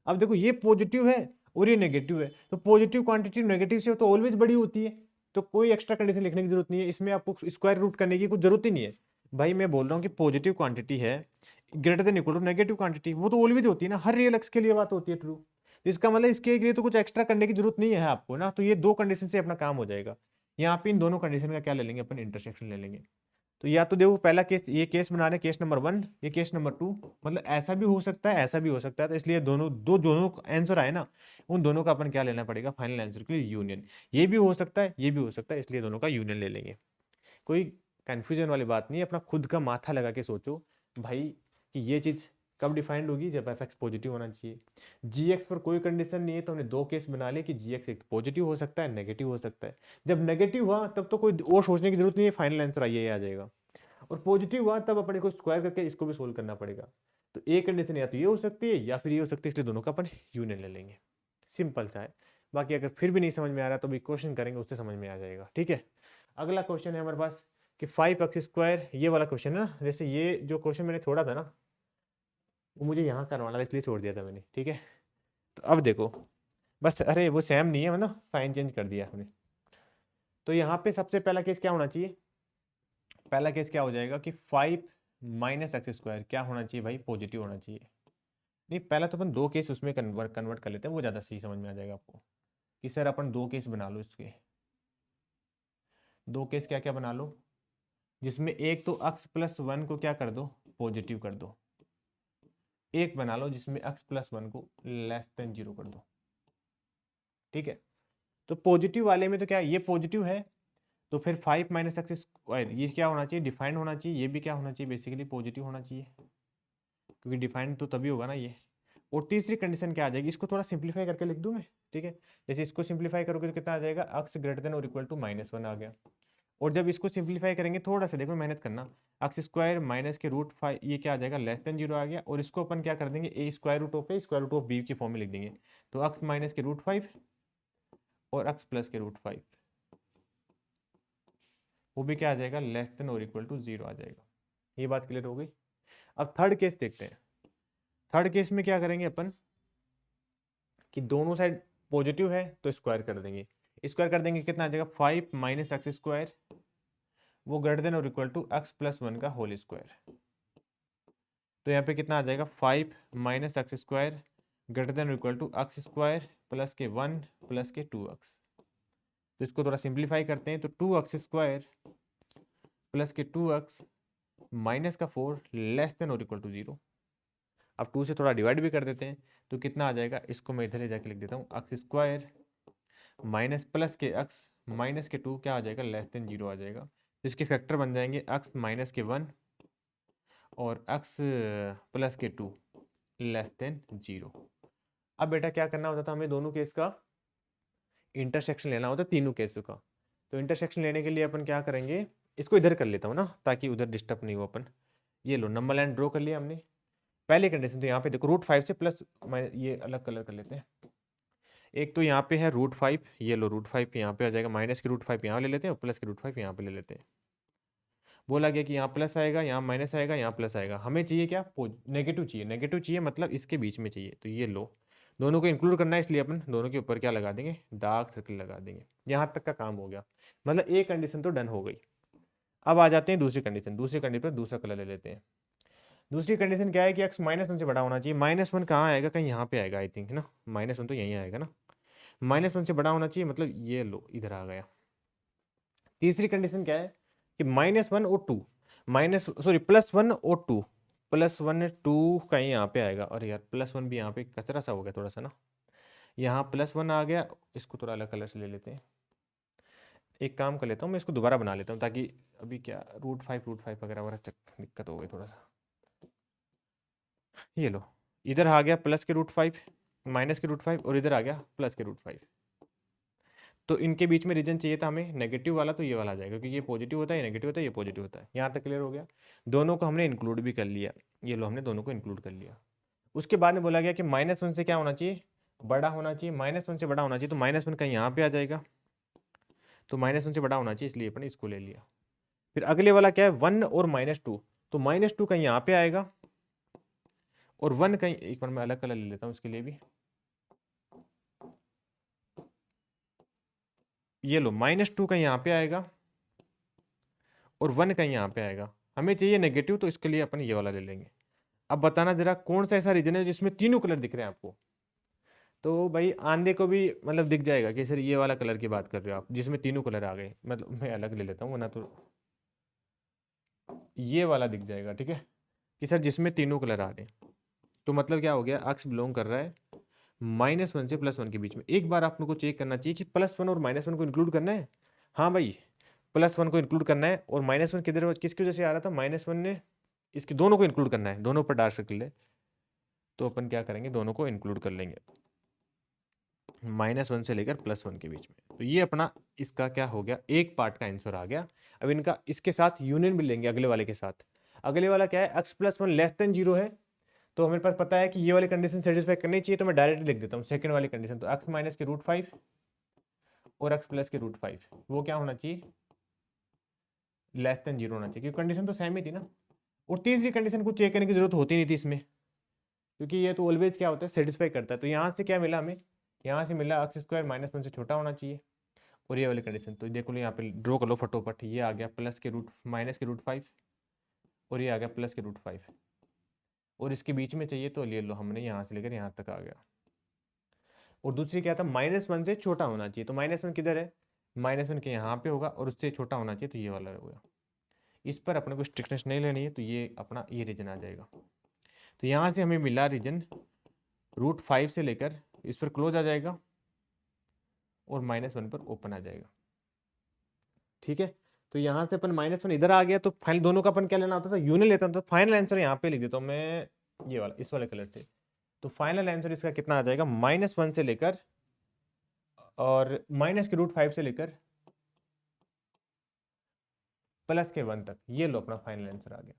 अब देखो ये पॉजिटिव है और ये नेगेटिव है, तो पॉजिटिव क्वांटिटी नेगेटिव से तो ऑलवेज बड़ी होती है, तो कोई एक्स्ट्रा कंडीशन लिखने की जरूरत नहीं है, इसमें आपको स्क्वायर रूट करने की कुछ जरूरत ही नहीं है। भाई मैं बोल रहा हूँ कि पॉजिटिव क्वांटिटी है greater than equal to negative quantity, वो तो ऑलवेज होती है ना, हर रियल एक्स के लिए बात होती है ट्रू। इसका मतलब इसके लिए तो कुछ एक्स्ट्रा करने की जरूरत नहीं है आपको ना, तो ये दो कंडीशन से अपना काम हो जाएगा। यहाँ पे इन दोनों कंडीशन का क्या ले लेंगे अपन, इंटरसेक्शन ले लेंगे। तो या तो देखो पहला केस, ये केस बना रहे केस नंबर 1, ये केस नंबर 2, मतलब ऐसा भी हो सकता है, ऐसा भी हो सकता है, तो इसलिए दोनों आंसर आए ना, उन दोनों का अपन क्या लेना पड़ेगा, फाइनल आंसर के लिए यूनियन। ये भी हो सकता है, ये भी हो सकता है, इसलिए दोनों का यूनियन ले लेंगे। कोई कंफ्यूजन वाली बात नहीं है, अपना खुद का माथा लगा के सोचो भाई कि ये चीज कब डिफाइंड होगी, जब एफ एक्स पॉजिटिव होना चाहिए। जी एक्स पर कोई कंडीशन नहीं है, तो हमने दो केस बना लिए कि जी एक्स एक पॉजिटिव हो सकता है, नेगेटिव हो सकता है। जब नेगेटिव हुआ तब तो कोई और सोचने की जरूरत नहीं है, फाइनल आंसर आइए आ जाएगा। और पॉजिटिव हुआ तब अपने को स्क्वायर करके इसको भी सोल्व करना पड़ेगा। तो एक कंडीशन या तो ये हो सकती है या फिर ये हो सकती है, इसलिए दोनों का अपन यूनियन ले लेंगे। सिंपल सा है। बाकी अगर फिर भी नहीं समझ में आ रहा तो भी क्वेश्चन करेंगे, उससे समझ में आ जाएगा, ठीक है। अगला क्वेश्चन है हमारे पास कि 5x², ये वाला क्वेश्चन है ना, जैसे ये जो क्वेश्चन मैंने छोड़ा था ना, वो मुझे यहाँ करवाना था इसलिए छोड़ दिया था मैंने, ठीक है। तो अब देखो बस, अरे वो सेम नहीं है, मतलब साइन चेंज कर दिया हमने। तो यहाँ पे सबसे पहला केस क्या होना चाहिए, पहला केस क्या हो जाएगा कि 5 - x² क्या होना चाहिए भाई, पॉजिटिव होना चाहिए। नहीं पहला तो अपन दो केस उसमें कन्वर्ट कर लेते हैं, वो ज़्यादा सही समझ में आ जाएगा आपको कि सर अपन दो केस बना लो इसके। दो केस क्या क्या बना लो, जिसमें एक तो x+1 को क्या कर दो, पॉजिटिव कर दो। एक बना लो जिसमें x+1 को लेस देन 0 कर दो, ठीक है। तो पॉजिटिव वाले में तो क्या ये पॉजिटिव है, तो फिर 5 - x² ये क्या होना चाहिए, डिफाइंड होना चाहिए, ये भी क्या होना चाहिए, बेसिकली पॉजिटिव होना चाहिए। क्योंकि डिफाइंड तो तभी होगा ना ये। और तीसरी कंडीशन क्या आ जाएगी, इसको थोड़ा सिंप्लीफाई करके लिख दूं मैं, ठीक है। जैसे इसको सिंप्लीफाई करोगे तो कितना आ जाएगा, x ग्रेटर देन और इक्वल टू -1 आ गया। और जब इसको सिंप्लीफाई करेंगे, थोड़ा सा देखो मेहनत करना, एक्स स्क्वायर माइनस के रूट 5, ये क्या आ जाएगा, लेस देन 0 आ गया। और इसको अपन क्या कर देंगे, ए स्क्वायर रूट ऑफ बी की फॉर्म में लिख देंगे। तो एक्स माइनस के रूट 5 और एक्स प्लस के रूट 5, वो भी क्या आ जाएगा, लेस देन और इक्वल टू 0 आ जाएगा। ये बात क्लियर हो गई। अब थर्ड केस देखते हैं। थर्ड केस में क्या करेंगे अपन कि दोनों साइड पॉजिटिव है तो स्क्वायर कर देंगे। स्क्वायर कर देंगे कितना आ जाएगा, 5 माइनस एक्स स्क्वायर, वो ग्रेटर देन और इक्वल टू एक्स प्लस 1 का होल स्क्वायर। तो यहाँ पे कितना आ जाएगा, 5 minus x square greater than और equal to x square plus के 1 प्लस के 2x। तो इसको थोड़ा सिंप्लीफाई करते हैं, तो 2x स्क्वायर प्लस के 2x माइनस का 4 लेस देन और इक्वल टू 0। अब 2 से थोड़ा डिवाइड भी कर देते हैं, तो कितना आ जाएगा, इसको मैं इधर ले जाके लिख देता हूँ, एक्स स्क्वायर माइनस प्लस के एक्स माइनस के 2 क्या आ जाएगा, लेस देन 0 आ जाएगा। तो इसके फैक्टर बन जाएंगे एक्स माइनस के 1 और एक्स प्लस के 2 लेस देन 0। अब बेटा क्या करना होता था हमें, दोनों केस का इंटरसेक्शन लेना होता है, तीनों केस का। तो इंटरसेक्शन लेने के लिए अपन क्या करेंगे, इसको इधर कर लेता हूँ ना, ताकि उधर डिस्टर्ब नहीं हो अपन। ये लो, नंबर लाइन ड्रॉ कर लिया हमने। पहली कंडीशन तो यहाँ पे देखो, रूट 5 से प्लस, ये अलग कलर कर लेते हैं। एक तो यहाँ पे है रूट 5, ये लो रूट 5 यहाँ पे आ जाएगा, माइनस के रूट 5 यहाँ ले लेते हैं और प्लस के रूट 5 यहाँ पे ले लेते हैं। बोला गया कि यहाँ प्लस आएगा, यहाँ माइनस आएगा, यहाँ प्लस आएगा। हमें चाहिए क्या, नेगेटिव चाहिए। नेगेटिव चाहिए मतलब इसके बीच में चाहिए। तो ये लो, दोनों को इंक्लूड करना है, इसलिए अपन दोनों के ऊपर क्या लगा देंगे, डार्क सर्कल लगा देंगे। यहाँ तक का काम हो गया, मतलब एक कंडीशन तो डन हो गई। अब आ जाते हैं दूसरी कंडीशन। दूसरी कंडीशन पर दूसरा कलर ले लेते हैं। दूसरी कंडीशन क्या है कि एक्स -1 से बड़ा होना चाहिए। -1 कहाँ आएगा, कहीं यहाँ पे आएगा आई थिंक ना, -1 तो यहीं आएगा ना। -1 से बड़ा होना चाहिए, मतलब ये लो इधर आ गया। तीसरी कंडीशन क्या है कि -1 और 2 +1 और 2, +1 2 कहीं यहाँ पे आएगा। और यार +1 भी यहाँ पे कचरा सा हो गया थोड़ा सा ना, यहाँ +1 आ गया। इसको थोड़ा अलग कलर से ले लेते हैं। एक काम कर लेता हूँ, मैं इसको दोबारा बना लेता हूँ, ताकि अभी क्या रूट 5 वगैरह वगैरह दिक्कत हो गई थोड़ा सा। ये लो, इधर आ गया प्लस के रूट 5, माइनस के रूट 5, और इधर आ गया प्लस के रूट 5। तो इनके बीच में रीजन चाहिए था हमें नेगेटिव वाला, तो ये वाला आ जाएगा, क्योंकि ये पॉजिटिव होता है, ये नेगेटिव होता है, ये पॉजिटिव होता है। यहाँ तक क्लियर हो गया। दोनों को हमने इंक्लूड भी कर लिया। ये लो, हमने दोनों को इंक्लूड कर लिया। उसके बाद में बोला गया कि -1 से क्या होना चाहिए, बड़ा होना चाहिए। -1 से बड़ा होना चाहिए, तो -1 कहीं यहाँ पे आ जाएगा। तो -1 से बड़ा होना चाहिए, इसलिए अपन इसको ले लिया। फिर अगले वाला क्या है, 1 और -2। तो -2 कहीं यहाँ पे आएगा, और 1 कहीं, एक बार मैं अलग कलर ले लेता हूँ इसके लिए भी। ये लो, -2 कहीं यहाँ पे आएगा और 1 कहीं यहाँ पे आएगा। हमें चाहिए नेगेटिव, तो इसके लिए अपन ये वाला ले लेंगे। अब बताना जरा, कौन सा ऐसा रीजन है जिसमें तीनों कलर दिख रहे हैं आपको। तो भाई आंधे को भी मतलब दिख जाएगा कि सर ये वाला कलर की बात कर रहे हो आप, जिसमें तीनों कलर आ गए। मतलब मैं अलग ले लेता हूँ, वरना तो ये वाला दिख जाएगा, ठीक है, कि सर जिसमें तीनों कलर आ रहे हैं। तो मतलब क्या हो गया, अक्स बिलोंग कर रहा है -1 से +1 के बीच में। एक बार आप लोग को चेक करना चाहिए कि +1 और -1 को इंक्लूड करना है। हाँ भाई, +1 को इंक्लूड करना है, और -1 किधर किसकी वजह से आ रहा था, -1 ने इसके दोनों को इंक्लूड करना है, दोनों पर डार्क सर्कल है। तो अपन क्या करेंगे, दोनों को इंक्लूड कर लेंगे, -1 से लेकर +1 के बीच में। तो ये अपना इसका क्या हो गया, एक पार्ट का आंसर आ गया। अब इनका इसके साथ यूनियन भी लेंगे अगले वाले के साथ। अगले वाला क्या है, x+1 लेस देन 0 है। तो हमें पास पता है कि ये वाली कंडीशन सेटिस्फाई करनी चाहिए, तो मैं डायरेक्ट लिख देता हूँ सेकंड वाली कंडीशन। तो x माइनस के रूट 5 और x प्लस के रूट 5 वो क्या होना चाहिए, लेस देन 0 होना चाहिए, क्योंकि कंडीशन तो सेम ही थी ना। और तीसरी कंडीशन को चेक करने की जरूरत होती नहीं थी इसमें, क्योंकि ये तो ऑलवेज क्या होता है, सेटिस्फाई करता है। तो यहाँ से क्या मिला हमें, यहाँ से मिला x² -1 से छोटा होना चाहिए। और ये वाली कंडीशन तो देखो लो, यहाँ पे ड्रॉ कर लो फटोफट। ये आ गया माइनस के रूट 5, और ये आ गया प्लस के रूट 5, और इसके बीच में चाहिए, तो ले लो, हमने यहाँ से लेकर यहाँ तक आ गया। और दूसरी क्या था, -1 से छोटा होना चाहिए। तो -1 किधर है, -1 के यहाँ पे होगा, और उससे छोटा होना चाहिए, तो ये वाला होगा। इस पर अपने को स्ट्रिक्टनेस नहीं लेनी है, तो ये अपना ये रीजन आ जाएगा। तो यहाँ से हमें मिला रीजन रूट 5 से लेकर इस पर क्लोज आ जाएगा, और -1 पर ओपन आ जाएगा, ठीक है। तो यहाँ से अपन -1 इधर आ गया, तो फाइनल दोनों का अपन क्या लेना होता था, यूनियन लेता था। फाइनल आंसर यहाँ पे लिख देता हूँ मैं, ये वाला, इस वाले कलर से। तो फाइनल आंसर इसका कितना आ जाएगा, -1 से लेकर और -√5 से लेकर +1 तक। ये लो अपना फाइनल आंसर आ गया।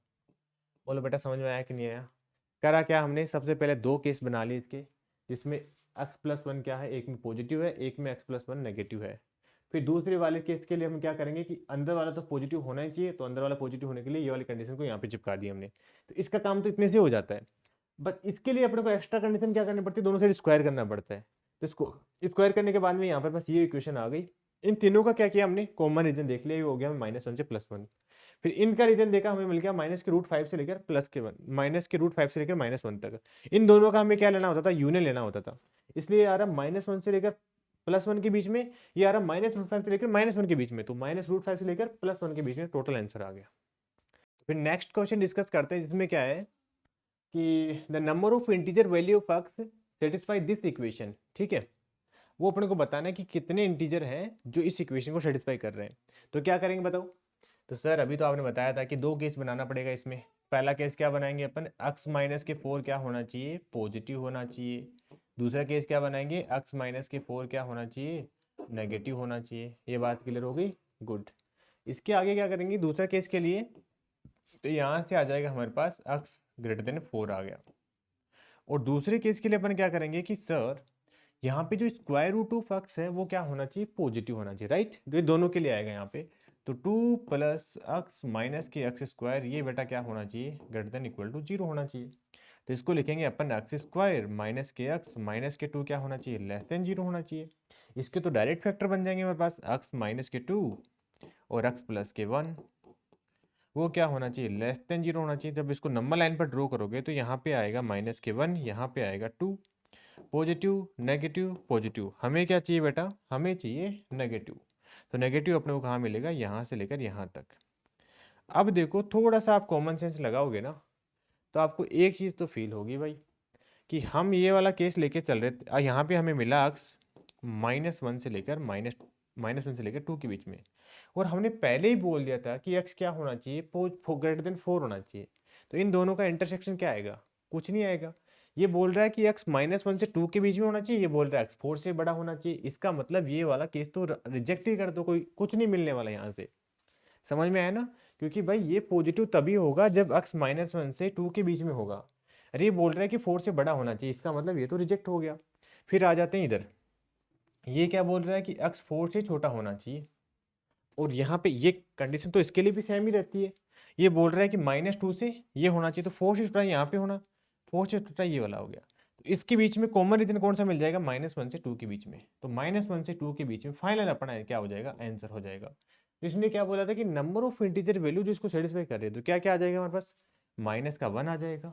बोलो बेटा समझ में आया कि नहीं आया। करा क्या हमने, सबसे पहले दो केस बना लिए इसके, जिसमें x+1 क्या है, एक में पॉजिटिव है, एक में x+1 नेगेटिव है। फिर दूसरे वाले केस के लिए हम क्या करेंगे कि अंदर वाला तो पॉजिटिव होना ही चाहिए, तो अंदर वाला पॉजिटिव होने के लिए ये वाली कंडीशन को यहाँ पे चिपका दी हमने। तो इसका काम तो इतने से हो जाता है, बट इसके लिए अपने को एक्स्ट्रा कंडीशन क्या करनी पड़ती है, दोनों से स्क्वायर करना पड़ता है। तो इसको स्क्वायर करने के बाद में यहाँ पर बस ये इक्वेशन आ गई। इन तीनों का क्या किया हमने, कॉमन रीजन देख लिया, ये हो गया -1 से +1। फिर इनका रीजन देखा, हमें मिल गया -√5 से लेकर -√5 से लेकर -1 तक। इन दोनों का हमें क्या लेना होता था, यूनियन लेना होता था। इसलिए आ रहा -1 से लेकर +1 के बीच में, ये आ रहा -√5 से लेकर -1 के बीच में। तो -√5 से लेकर +1 के बीच में टोटल आंसर आ गया। फिर नेक्स्ट क्वेश्चन डिस्कस करते हैं, जिसमें क्या है कि the number of integer value of x satisfy this equation. ठीक है, वो अपने को बताना है कि कितने इंटीजर हैं जो इस इक्वेशन को सेटिस्फाई कर रहे हैं। तो क्या करेंगे बताओ। तो सर अभी तो आपने बताया था कि दो केस बनाना पड़ेगा इसमें। पहला केस क्या बनाएंगे अपन, x-4 क्या होना चाहिए, पॉजिटिव होना चाहिए। दूसरा केस क्या बनाएंगे, x-4 क्या होना चाहिए, नेगेटिव होना चाहिए। ये बात क्लियर हो गई, गुड। इसके आगे क्या करेंगे दूसरा केस के लिए, तो यहाँ से आ जाएगा हमारे पास x greater than 4 आ गया। और दूसरे केस के लिए अपन क्या करेंगे कि सर यहाँ पे जो स्क्वायर रूट ऑफ x है वो क्या होना चाहिए, पॉजिटिव होना चाहिए, राइट। ये दोनों के लिए आएगा यहाँ पे। तो 2 + x - के x², ये बेटा क्या होना चाहिए, >= 0 होना चाहिए। तो इसको लिखेंगे अपन x² - के x - के 2 क्या होना चाहिए, <0 होना चाहिए। इसके तो डायरेक्ट फैक्टर बन जाएंगे हमारे पास, x - के 2 और x + के 1, वो क्या होना चाहिए, <0 होना चाहिए। जब इसको नंबर लाइन पर ड्रॉ करोगे तो यहाँ पे आएगा -के 1, यहाँ पे आएगा 2, पॉजिटिव नेगेटिव पॉजिटिव। हमें क्या चाहिए बेटा, हमें चाहिए नेगेटिव। तो नेगेटिव अपने को कहाँ मिलेगा, यहाँ से लेकर यहाँ तक। अब देखो थोड़ा सा आप कॉमन सेंस लगाओगे ना, तो आपको एक चीज़ तो फील होगी भाई, कि हम ये वाला केस लेके चल रहे थे। यहाँ पे हमें मिला x -1 से लेकर -1 से लेकर 2 के बीच में, और हमने पहले ही बोल दिया था कि x क्या होना चाहिए, >4 होना चाहिए। तो इन दोनों का इंटरसेक्शन क्या आएगा, कुछ नहीं आएगा। ये बोल रहा है कि x -1 से 2 के बीच में होना चाहिए, ये बोल रहा है x 4 से बड़ा होना चाहिए। इसका मतलब ये वाला केस तो रिजेक्ट ही कर दो, कोई कुछ नहीं मिलने वाला यहाँ से। समझ में आया ना, क्योंकि भाई ये पॉजिटिव तभी होगा जब x -1 से 2 के बीच में होगा। अरे ये बोल रहा है कि 4 से बड़ा होना चाहिए, इसका मतलब ये तो रिजेक्ट हो गया। फिर आ जाते हैं इधर, ये क्या बोल रहा है कि x 4 से छोटा होना चाहिए, और यहाँ पे ये कंडीशन तो इसके लिए भी सेम ही रहती है। ये बोल रहा है कि -2 से ये होना चाहिए, तो 4 से छोटा यहाँ पे होना, 4 से छोटा ये वाला हो गया। तो इसके बीच में कॉमन रीजन कौन सा मिल जाएगा, -1 से 2 के बीच में। तो -1 से 2 के बीच में फाइनल अपना क्या हो जाएगा, आंसर हो जाएगा। तो इसने क्या बोला था कि नंबर ऑफ इंटीजर वैल्यू जो इसको सेटिस्फाई कर रहे हैं, तो क्या क्या आ जाएगा हमारे पास, -1 आ जाएगा,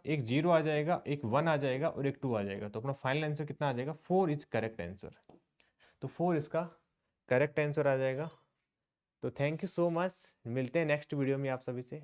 एक 0 आ जाएगा, एक 1 आ जाएगा और एक 2 आ जाएगा। तो अपना फाइनल आंसर कितना आ जाएगा, 4 इज करेक्ट आंसर। तो 4 इसका करेक्ट आंसर आ जाएगा। तो थैंक यू सो मच, मिलते हैं नेक्स्ट वीडियो में आप सभी से।